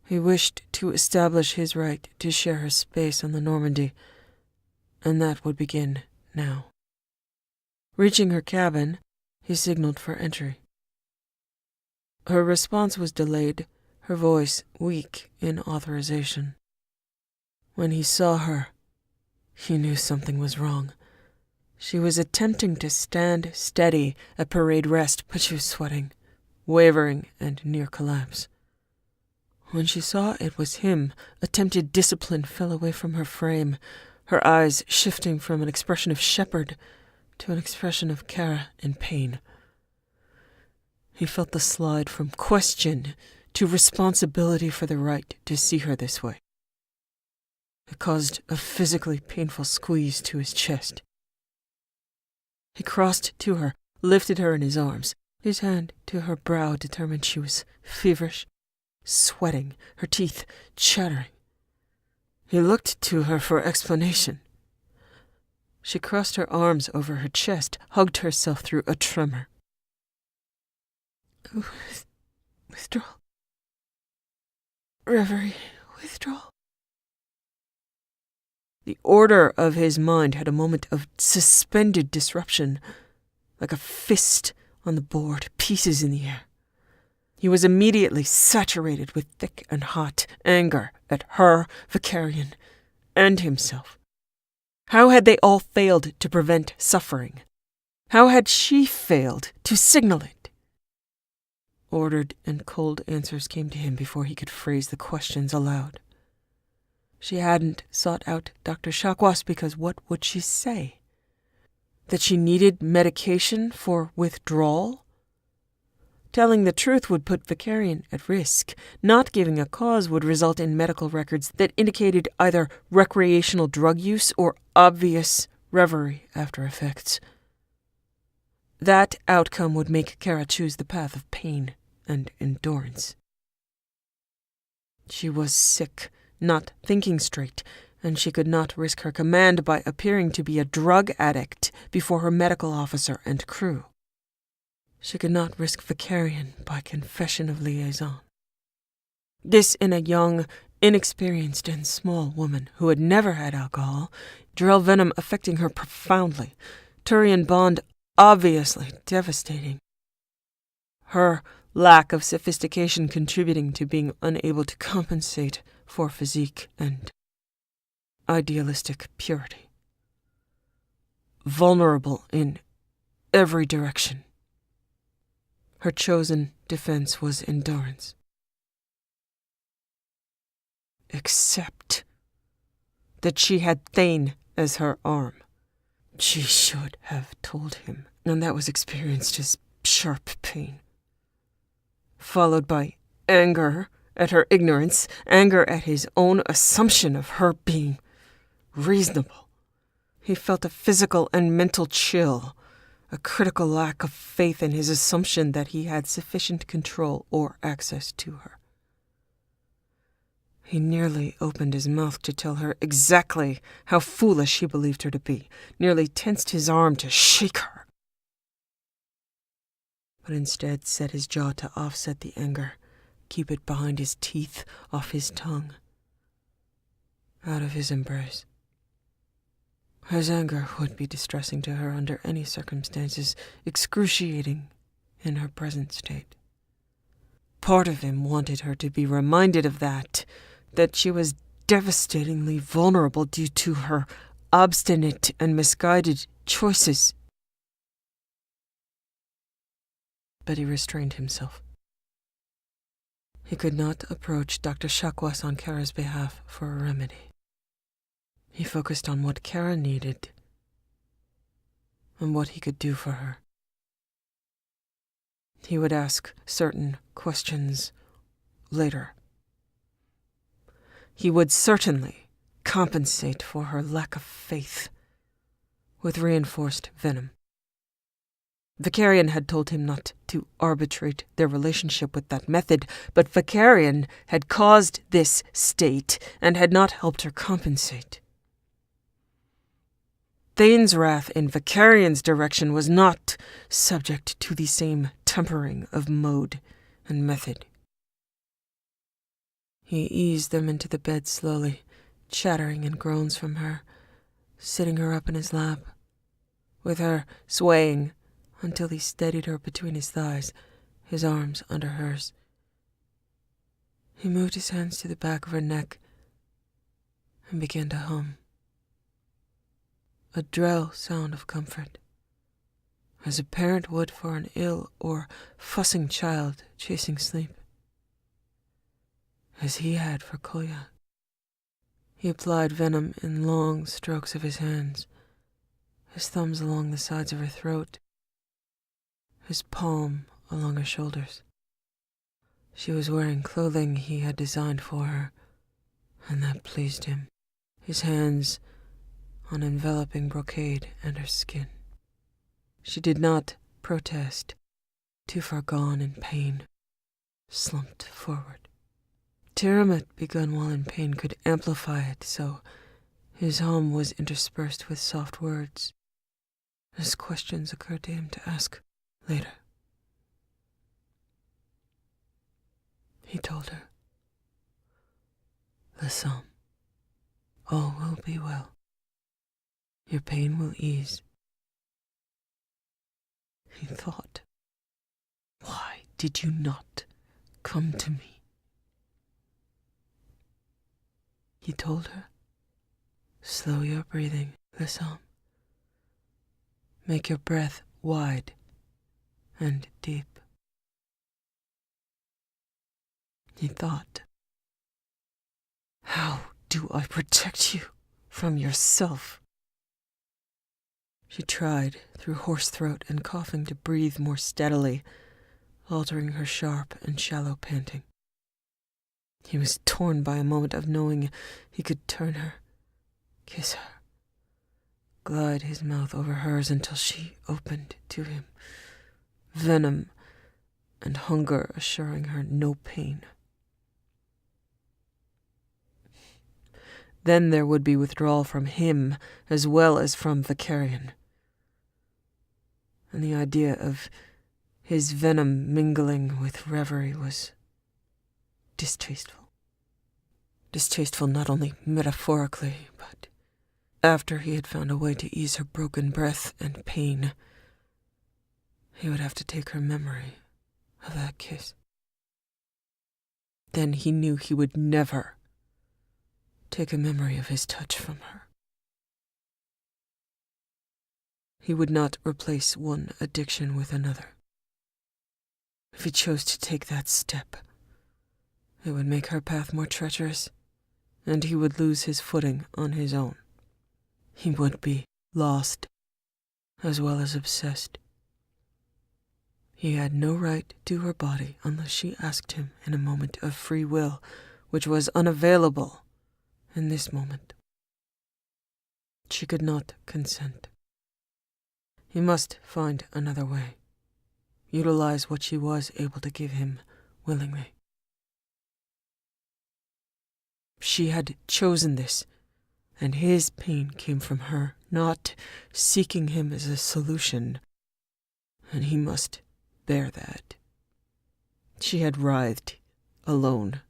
He wished to establish his right to share her space on the Normandy, and that would begin now. Reaching her cabin, he signaled for entry. Her response was delayed, her voice weak in authorization. When he saw her, he knew something was wrong. She was attempting to stand steady at parade rest, but she was sweating, wavering, and near collapse. When she saw it was him, attempted discipline fell away from her frame, her eyes shifting from an expression of Shepard to an expression of Kara in pain. He felt the slide from question to responsibility for the right to see her this way. It caused a physically painful squeeze to his chest. He crossed to her, lifted her in his arms, his hand to her brow, determined she was feverish, sweating, her teeth chattering. He looked to her for explanation. She crossed her arms over her chest, hugged herself through a tremor. Withdrawal. Reverie, withdrawal. The order of his mind had a moment of suspended disruption, like a fist on the board, pieces in the air. He was immediately saturated with thick and hot anger at her, Vicarian, and himself. How had they all failed to prevent suffering? How had she failed to signal it? Ordered and cold answers came to him before he could phrase the questions aloud. She hadn't sought out Dr. Chakwas because what would she say? That she needed medication for withdrawal? Telling the truth would put Vicarian at risk. Not giving a cause would result in medical records that indicated either recreational drug use or obvious reverie after effects. That outcome would make Kara choose the path of pain and endurance. She was sick, not thinking straight, and she could not risk her command by appearing to be a drug addict before her medical officer and crew. She could not risk Vicarian by confession of liaison. This in a young, inexperienced and small woman who had never had alcohol, Drell venom affecting her profoundly, Turian bond obviously devastating. Her lack of sophistication contributing to being unable to compensate for physique and idealistic purity. Vulnerable in every direction. Her chosen defense was endurance. Except that she had Thane as her arm. She should have told him, and that was experienced as sharp pain. Followed by anger at her ignorance, anger at his own assumption of her being reasonable. He felt a physical and mental chill, a critical lack of faith in his assumption that he had sufficient control or access to her. He nearly opened his mouth to tell her exactly how foolish he believed her to be, nearly tensed his arm to shake her, but instead set his jaw to offset the anger, keep it behind his teeth, off his tongue, out of his embrace. His anger would be distressing to her under any circumstances, excruciating in her present state. Part of him wanted her to be reminded of that she was devastatingly vulnerable due to her obstinate and misguided choices. But he restrained himself. He could not approach Dr. Chakwas on Kara's behalf for a remedy. He focused on what Kara needed and what he could do for her. He would ask certain questions later. He would certainly compensate for her lack of faith with reinforced venom. Vicarian had told him not to arbitrate their relationship with that method, but Vicarian had caused this state and had not helped her compensate. Thane's wrath in Vicarian's direction was not subject to the same tempering of mode and method. He eased them into the bed slowly, chattering in groans from her, sitting her up in his lap, with her swaying until he steadied her between his thighs, his arms under hers. He moved his hands to the back of her neck and began to hum. A droll sound of comfort, as a parent would for an ill or fussing child chasing sleep. As he had for Kolya. He applied venom in long strokes of his hands, his thumbs along the sides of her throat, his palm along her shoulders. She was wearing clothing he had designed for her, and that pleased him. His hands on enveloping brocade and her skin. She did not protest, too far gone in pain, slumped forward. Tiamat, begun while in pain, could amplify it, so his hum was interspersed with soft words, as questions occurred to him to ask later. He told her, "Listen, all will be well. Your pain will ease." He thought, "Why did you not come to me?" He told her, "Slow your breathing, listen. Make your breath wide and deep." He thought, "How do I protect you from yourself?" She tried, through hoarse throat and coughing, to breathe more steadily, altering her sharp and shallow panting. He was torn by a moment of knowing he could turn her, kiss her, glide his mouth over hers until she opened to him, venom and hunger assuring her no pain. Then there would be withdrawal from him as well as from Vicarian. And the idea of his venom mingling with reverie was distasteful. Distasteful not only metaphorically, but after he had found a way to ease her broken breath and pain, he would have to take her memory of that kiss. Then he knew he would never take a memory of his touch from her. He would not replace one addiction with another. If he chose to take that step, it would make her path more treacherous, and he would lose his footing on his own. He would be lost, as well as obsessed. He had no right to her body unless she asked him in a moment of free will, which was unavailable in this moment. She could not consent. He must find another way, utilize what she was able to give him willingly. she had chosen this, and his pain came from her, not seeking him as a solution, and he must bear that. She had writhed, alone,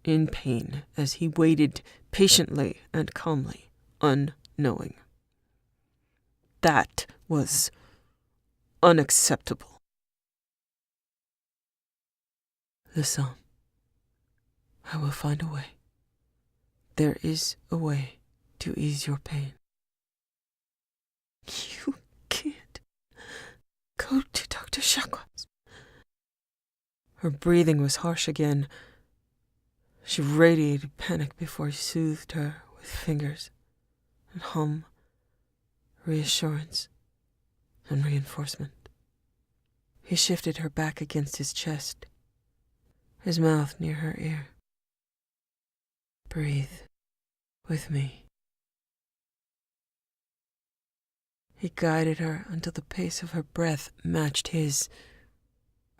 in pain, as he waited patiently and calmly, unknowing. That was unacceptable. Listen, I will find a way. There is a way to ease your pain. You can't go to Dr. Shakwas. Her breathing was harsh again. She radiated panic before he soothed her with fingers and hum, reassurance and reinforcement. He shifted her back against his chest, his mouth near her ear. Breathe with me. He guided her until the pace of her breath matched his,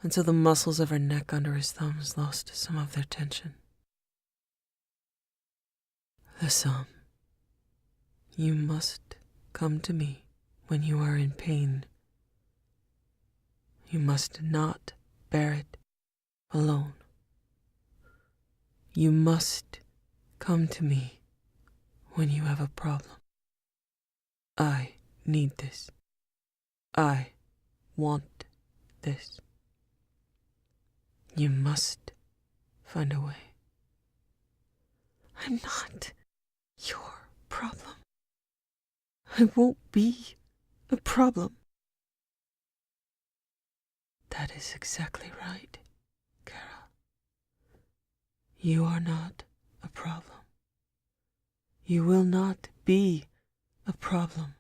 until the muscles of her neck under his thumbs lost some of their tension. Listen, you must come to me when you are in pain. You must not bear it alone. You must come to me when you have a problem. I need this. I want this. You must find a way. I'm not your problem. I won't be a problem. That is exactly right, Kara. You are not a problem. You will not be a problem.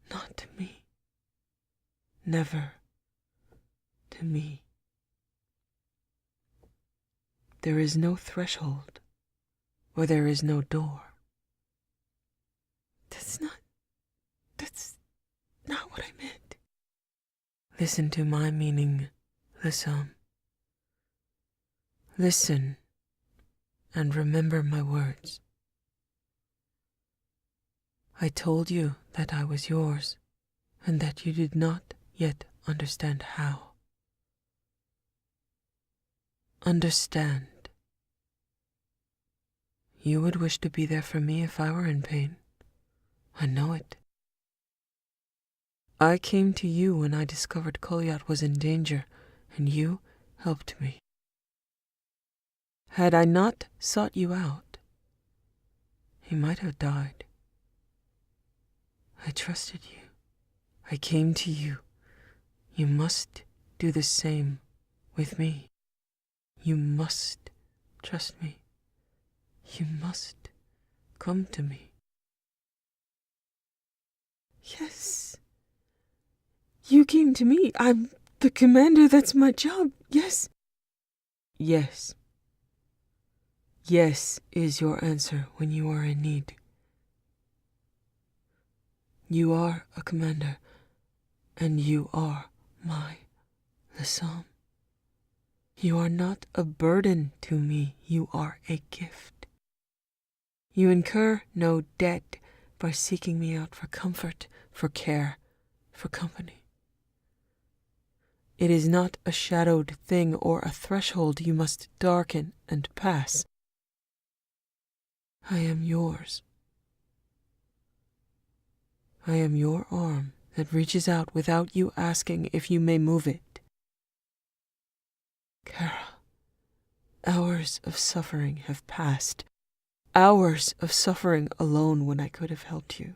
Not to me. Never to me. There is no threshold, or there is no door. That's not what I meant. Listen to my meaning, listen. Listen, and remember my words. I told you that I was yours, and that you did not yet understand how. Understand. You would wish to be there for me if I were in pain. I know it. I came to you when I discovered Kolyat was in danger, and you helped me. Had I not sought you out, he might have died. I trusted you. I came to you. You must do the same with me. You must trust me. You must come to me. Yes. You came to me. I'm the commander. That's my job. Yes. Yes. Yes is your answer when you are in need. You are a commander, and you are my Lissam. You are not a burden to me. You are a gift. You incur no debt by seeking me out for comfort, for care, for company. It is not a shadowed thing or a threshold you must darken and pass. I am yours. I am your arm that reaches out without you asking if you may move it. Kara, hours of suffering have passed. Hours of suffering alone when I could have helped you.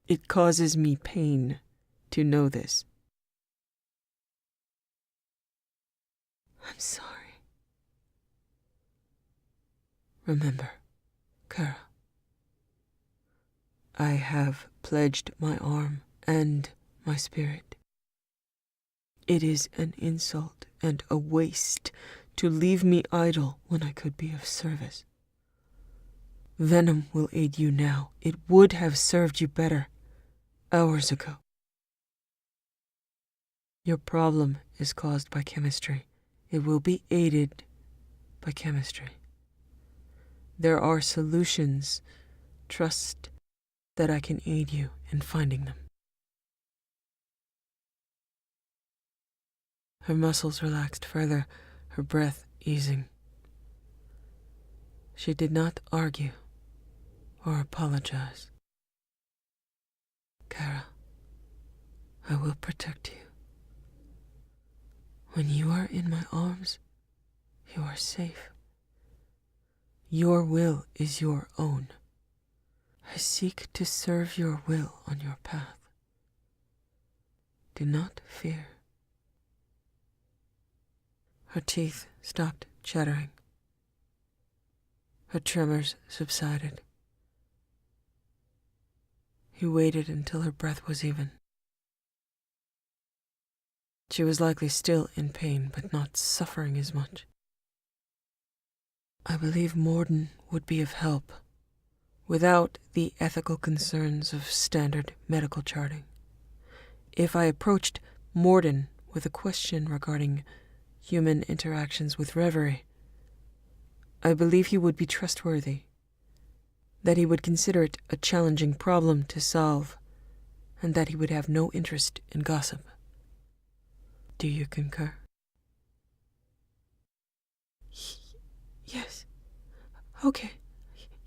It causes me pain to know this. I'm sorry. Remember, Kara, I have pledged my arm and my spirit. It is an insult and a waste to leave me idle when I could be of service. Venom will aid you now. It would have served you better hours ago. Your problem is caused by chemistry. It will be aided by chemistry. There are solutions. Trust that I can aid you in finding them. Her muscles relaxed further, her breath easing. She did not argue or apologize. Kara, I will protect you. When you are in my arms, you are safe. Your will is your own. I seek to serve your will on your path. Do not fear. Her teeth stopped chattering. Her tremors subsided. He waited until her breath was even. She was likely still in pain, but not suffering as much. I believe Morden would be of help, without the ethical concerns of standard medical charting. If I approached Morden with a question regarding human interactions with Reverie, I believe he would be trustworthy, that he would consider it a challenging problem to solve, and that he would have no interest in gossip. Do you concur? Yes. Okay.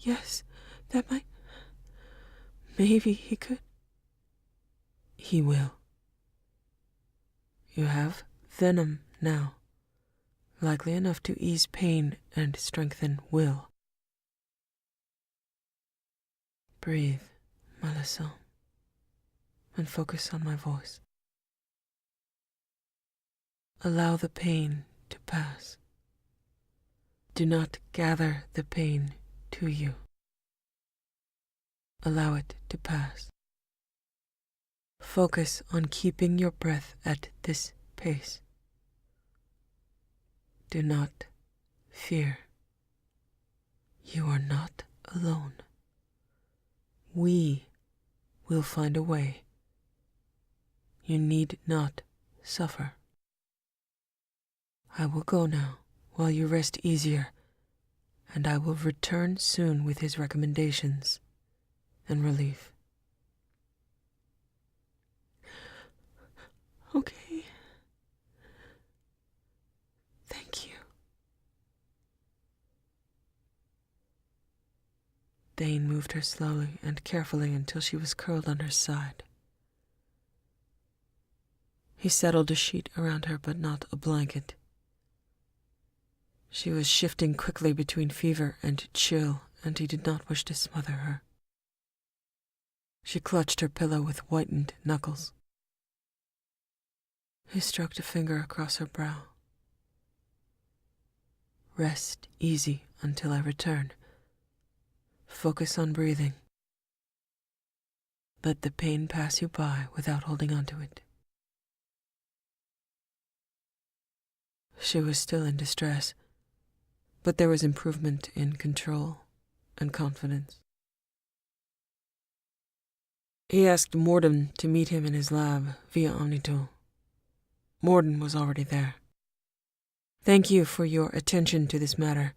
Yes, that might... Maybe he could. He will. You have venom now, likely enough to ease pain and strengthen will. Breathe, Melissa, and focus on my voice. Allow the pain to pass. Do not gather the pain to you. Allow it to pass. Focus on keeping your breath at this pace. Do not fear. You are not alone. We will find a way. You need not suffer. I will go now while you rest easier, and I will return soon with his recommendations and relief. Okay. Thank you. Thane moved her slowly and carefully until she was curled on her side. He settled a sheet around her, but not a blanket. She was shifting quickly between fever and chill, and he did not wish to smother her. She clutched her pillow with whitened knuckles. He stroked a finger across her brow. Rest easy until I return. Focus on breathing. Let the pain pass you by without holding on to it. She was still in distress, but there was improvement in control and confidence. He asked Morden to meet him in his lab via Omnitool. Morden was already there. Thank you for your attention to this matter.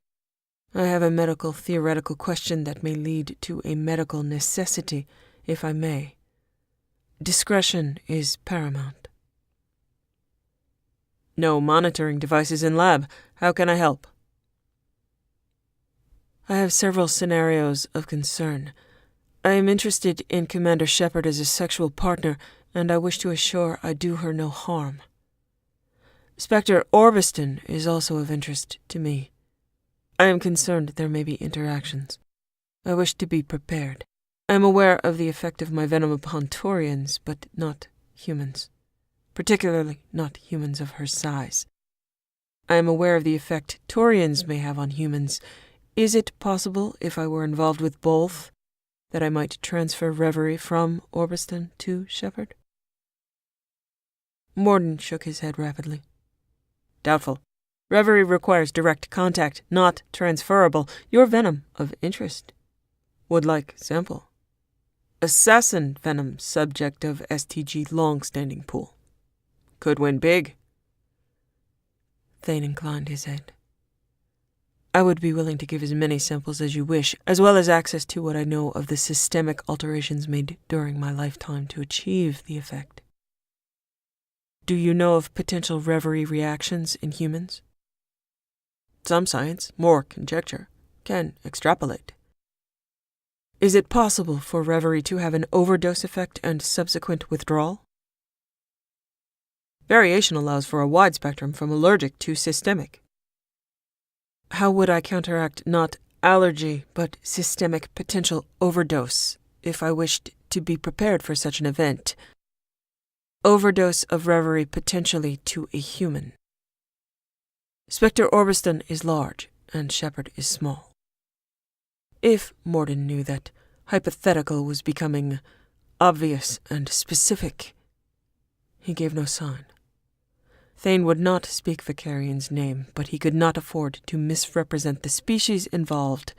I have a medical theoretical question that may lead to a medical necessity, if I may. Discretion is paramount. No monitoring devices in lab. How can I help? I have several scenarios of concern. I am interested in Commander Shepard as a sexual partner, and I wish to assure I do her no harm. Spectre Orbiston is also of interest to me. I am concerned there may be interactions. I wish to be prepared. I am aware of the effect of my venom upon Taurians, but not humans. Particularly not humans of her size. I am aware of the effect Taurians may have on humans. Is it possible, if I were involved with both, that I might transfer Reverie from Orbiston to Shepard? Morden shook his head rapidly. Doubtful. Reverie requires direct contact, not transferable. Your venom of interest. Would like sample. Assassin venom subject of STG long-standing pool. Could win big. Thane inclined his head. I would be willing to give as many samples as you wish, as well as access to what I know of the systemic alterations made during my lifetime to achieve the effect. Do you know of potential reverie reactions in humans? Some science, more conjecture, can extrapolate. Is it possible for reverie to have an overdose effect and subsequent withdrawal? Variation allows for a wide spectrum from allergic to systemic. How would I counteract not allergy, but systemic potential overdose if I wished to be prepared for such an event? Overdose of reverie potentially to a human. Spectre Orbiston is large, and Shepard is small. If Morden knew that hypothetical was becoming obvious and specific, he gave no sign. Thane would not speak Vicarian's name, but he could not afford to misrepresent the species involved,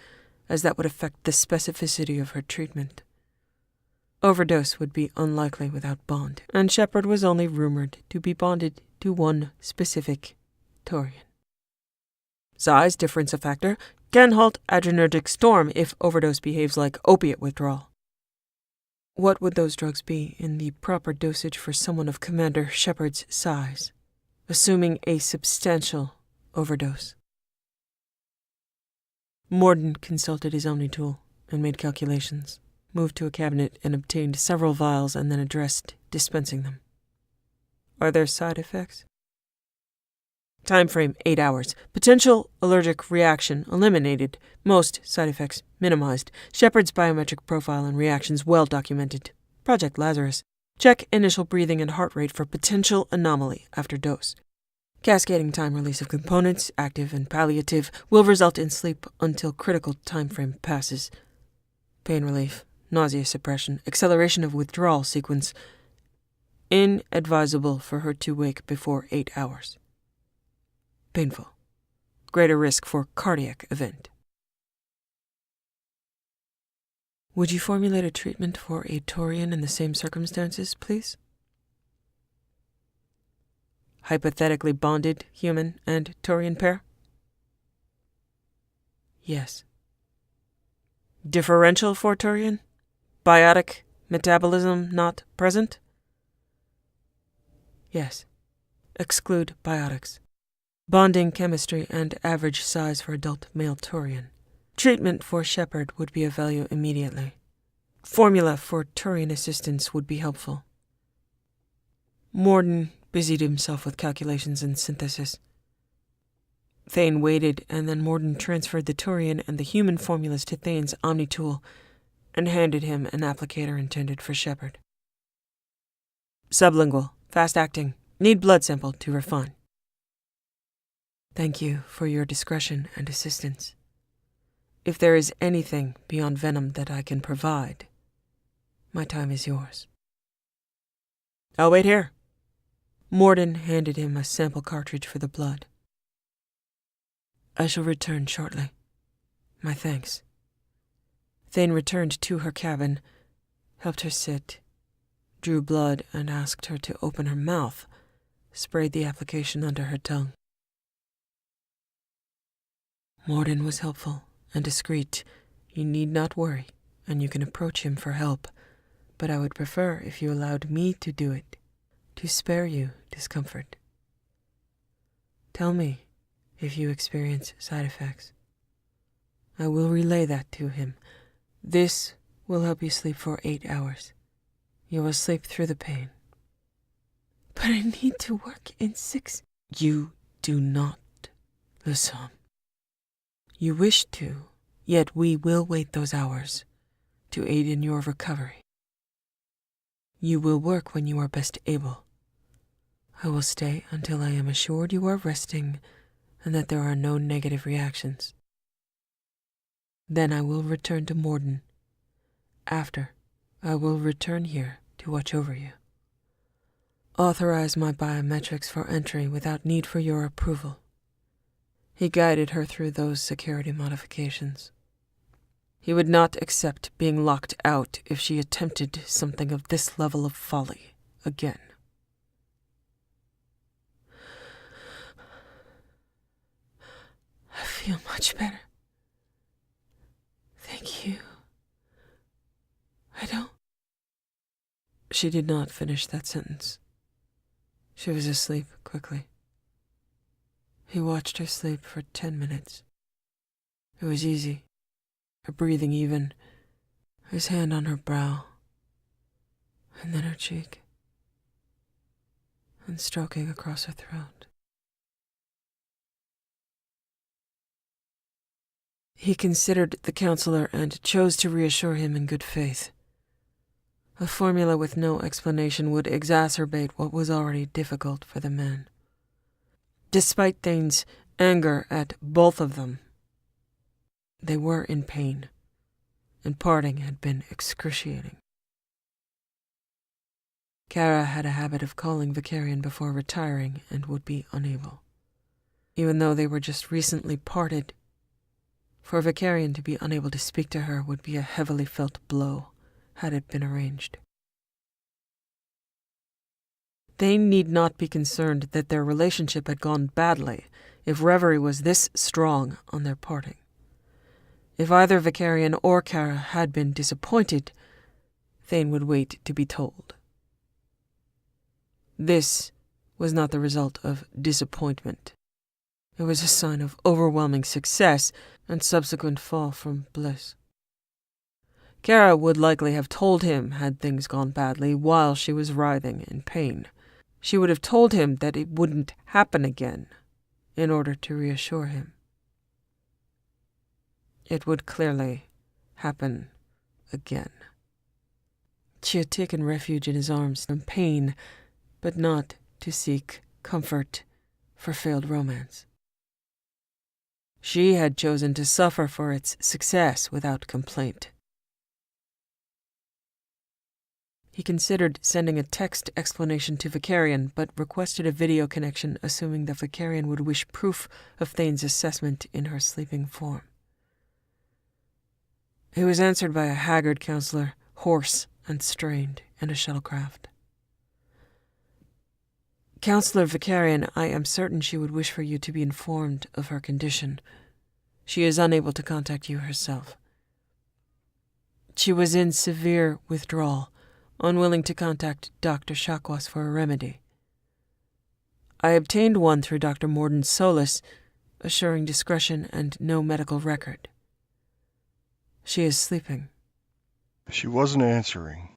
as that would affect the specificity of her treatment. Overdose would be unlikely without bond, and Shepard was only rumored to be bonded to one specific Taurian. Size difference a factor, can halt adrenergic storm if overdose behaves like opiate withdrawal. What would those drugs be in the proper dosage for someone of Commander Shepard's size, assuming a substantial overdose? Morden consulted his Omni-tool and made calculations, moved to a cabinet and obtained several vials and then addressed dispensing them. Are there side effects? Time frame 8 hours. Potential allergic reaction eliminated. Most side effects minimized. Shepard's biometric profile and reactions well documented. Project Lazarus. Check initial breathing and heart rate for potential anomaly after dose. Cascading time release of components, active and palliative, will result in sleep until critical time frame passes. Pain relief, nausea suppression, acceleration of withdrawal sequence. Inadvisable for her to wake before 8 hours. Painful. Greater risk for cardiac event. Would you formulate a treatment for a Taurian in the same circumstances, please? Hypothetically bonded human and Taurian pair? Yes. Differential for Taurian? Biotic metabolism not present? Yes. Exclude biotics. Bonding chemistry and average size for adult male Taurian. Treatment for Shepard would be of value immediately. Formula for Taurian assistance would be helpful. Morden busied himself with calculations and synthesis. Thane waited, and then Morden transferred the Taurian and the human formulas to Thane's Omni-tool and handed him an applicator intended for Shepard. Sublingual, fast-acting, need blood sample to refine. Thank you for your discretion and assistance. If there is anything beyond venom that I can provide, my time is yours. I'll wait here. Morden handed him a sample cartridge for the blood. I shall return shortly. My thanks. Thane returned to her cabin, helped her sit, drew blood and asked her to open her mouth, sprayed the application under her tongue. Morden was helpful and discreet. You need not worry, and you can approach him for help, but I would prefer if you allowed me to do it, to spare you discomfort. Tell me if you experience side effects. I will relay that to him. This will help you sleep for 8 hours. You will sleep through the pain. But I need to work in 6. You do not, Lusam. You wish to, yet we will wait those hours to aid in your recovery. You will work when you are best able. I will stay until I am assured you are resting and that there are no negative reactions. Then I will return to Morden. After, I will return here to watch over you. Authorize my biometrics for entry without need for your approval. He guided her through those security modifications. He would not accept being locked out if she attempted something of this level of folly again. I feel much better. Thank you. I don't... She did not finish that sentence. She was asleep quickly. He watched her sleep for 10 minutes. It was easy, her breathing even, his hand on her brow, and then her cheek, and stroking across her throat. He considered the counselor and chose to reassure him in good faith. A formula with no explanation would exacerbate what was already difficult for the man. Despite Thane's anger at both of them, they were in pain, and parting had been excruciating. Kara had a habit of calling Vicarian before retiring and would be unable. Even though they were just recently parted, for Vicarian to be unable to speak to her would be a heavily felt blow, had it been arranged. They need not be concerned that their relationship had gone badly if reverie was this strong on their parting. If either Vicarian or Kara had been disappointed, Thane would wait to be told. This was not the result of disappointment. It was a sign of overwhelming success and subsequent fall from bliss. Kara would likely have told him had things gone badly while she was writhing in pain. She would have told him that it wouldn't happen again in order to reassure him. It would clearly happen again. She had taken refuge in his arms from pain, but not to seek comfort for failed romance. She had chosen to suffer for its success without complaint. He considered sending a text explanation to Vicarian, but requested a video connection, assuming that Vicarian would wish proof of Thane's assessment in her sleeping form. He was answered by a haggard counselor, hoarse and strained, in a shuttlecraft. Counselor Vicarian, I am certain she would wish for you to be informed of her condition. She is unable to contact you herself. She was in severe withdrawal, unwilling to contact Dr. Chakwas for a remedy. I obtained one through Dr. Morden's solace, assuring discretion and no medical record. She is sleeping. She wasn't answering.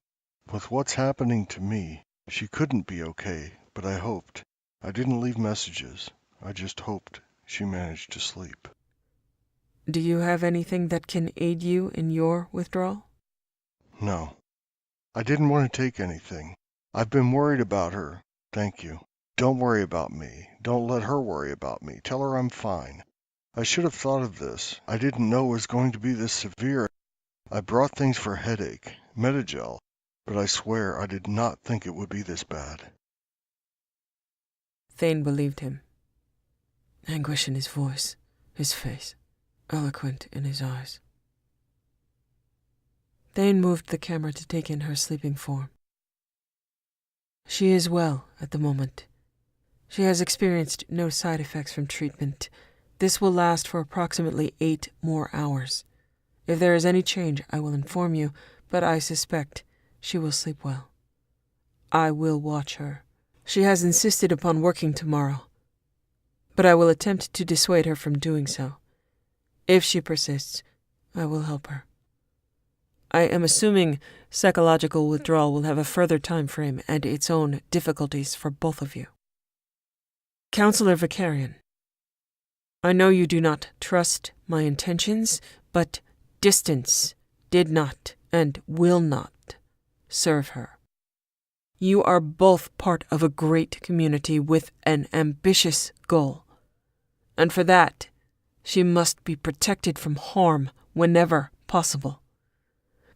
With what's happening to me, she couldn't be okay, but I hoped. I didn't leave messages. I just hoped she managed to sleep. Do you have anything that can aid you in your withdrawal? No. I didn't want to take anything. I've been worried about her. Thank you. Don't worry about me. Don't let her worry about me. Tell her I'm fine. I should have thought of this. I didn't know it was going to be this severe. I brought things for headache, Metagel, but I swear I did not think it would be this bad. Thane believed him. Anguish in his voice, his face, eloquent in his eyes. Thane moved the camera to take in her sleeping form. She is well at the moment. She has experienced no side effects from treatment. This will last for approximately 8 more hours. If there is any change, I will inform you, but I suspect she will sleep well. I will watch her. She has insisted upon working tomorrow, but I will attempt to dissuade her from doing so. If she persists, I will help her. I am assuming psychological withdrawal will have a further time frame and its own difficulties for both of you. Counselor Vicarian, I know you do not trust my intentions, but distance did not and will not serve her. You are both part of a great community with an ambitious goal, and for that, she must be protected from harm whenever possible.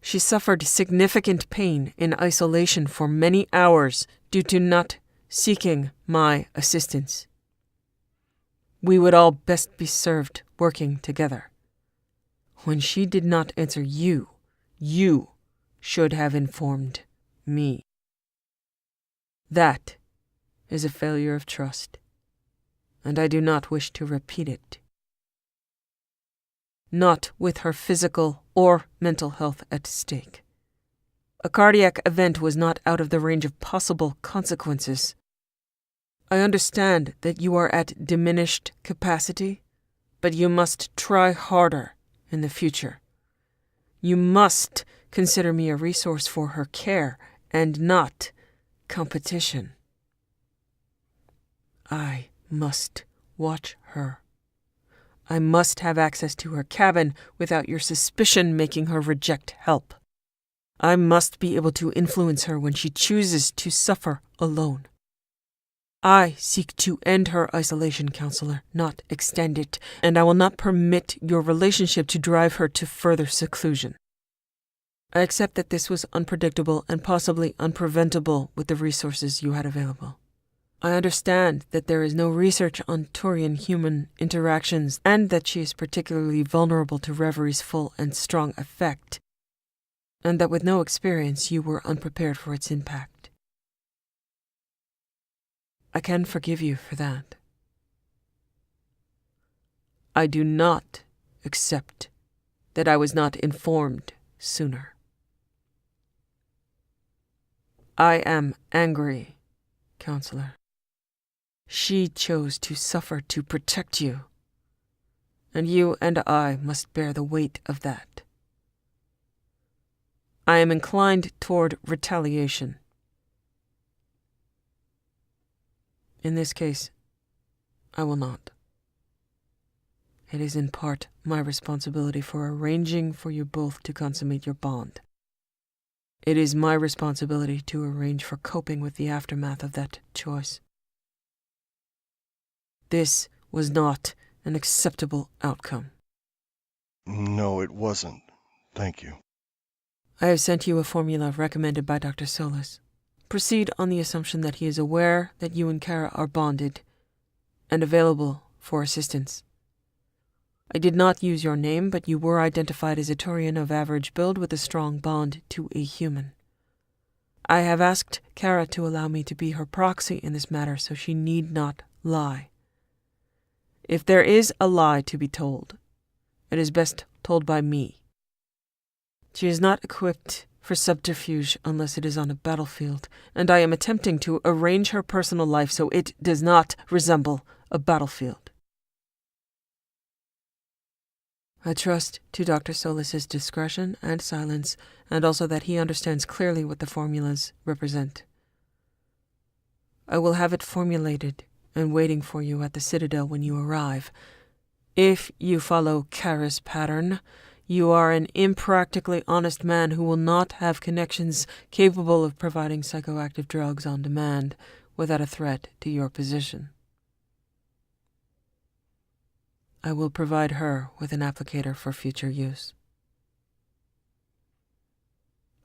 She suffered significant pain in isolation for many hours due to not seeking my assistance. We would all best be served working together. When she did not answer you, you should have informed me. That is a failure of trust, and I do not wish to repeat it. not with her physical or mental health at stake. A cardiac event was not out of the range of possible consequences. I understand that you are at diminished capacity, but you must try harder in the future. You must consider me a resource for her care and not competition. I must watch her. I must have access to her cabin without your suspicion making her reject help. I must be able to influence her when she chooses to suffer alone. I seek to end her isolation, counselor, not extend it, and I will not permit your relationship to drive her to further seclusion. I accept that this was unpredictable and possibly unpreventable with the resources you had available. I understand that there is no research on Turian-human interactions and that she is particularly vulnerable to Revery's full and strong effect, and that with no experience you were unprepared for its impact. I can forgive you for that. I do not accept that I was not informed sooner. I am angry, counselor. She chose to suffer to protect you, and you and I must bear the weight of that. I am inclined toward retaliation. In this case, I will not. It is in part my responsibility for arranging for you both to consummate your bond. It is my responsibility to arrange for coping with the aftermath of that choice. This was not an acceptable outcome. No, it wasn't. Thank you. I have sent you a formula recommended by Dr. Solis. Proceed on the assumption that he is aware that you and Kara are bonded and available for assistance. I did not use your name, but you were identified as a Turian of average build with a strong bond to a human. I have asked Kara to allow me to be her proxy in this matter so she need not lie. If there is a lie to be told, it is best told by me. She is not equipped for subterfuge unless it is on a battlefield, and I am attempting to arrange her personal life so it does not resemble a battlefield. I trust to Dr. Solis's discretion and silence, and also that he understands clearly what the formulas represent. I will have it formulated and waiting for you at the Citadel when you arrive. If you follow Kara's pattern, you are an impractically honest man who will not have connections capable of providing psychoactive drugs on demand without a threat to your position. I will provide her with an applicator for future use.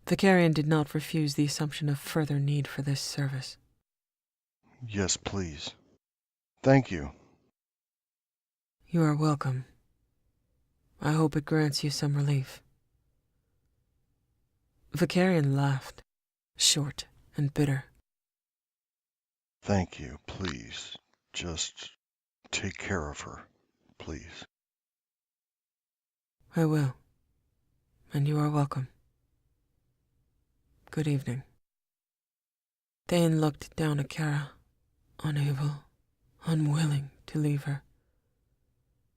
Vicarian did not refuse the assumption of further need for this service. Yes, please. Thank you. You are welcome. I hope it grants you some relief. Vicarian laughed, short and bitter. Thank you, please. Just take care of her, please. I will, and you are welcome. Good evening. Thane looked down at Kara, unable, unwilling to leave her.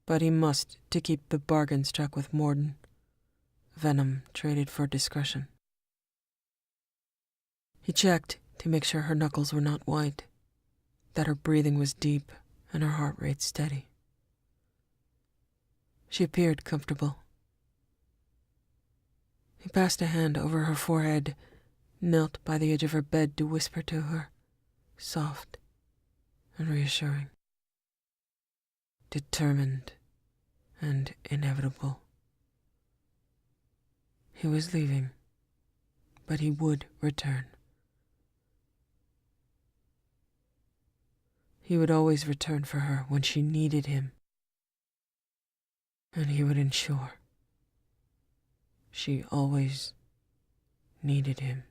But he must to keep the bargain struck with Morden. Venom traded for discretion. He checked to make sure her knuckles were not white, that her breathing was deep and her heart rate steady. She appeared comfortable. He passed a hand over her forehead, knelt by the edge of her bed to whisper to her, soft and reassuring. Determined and inevitable. He was leaving, but he would return. He would always return for her when she needed him, and he would ensure she always needed him.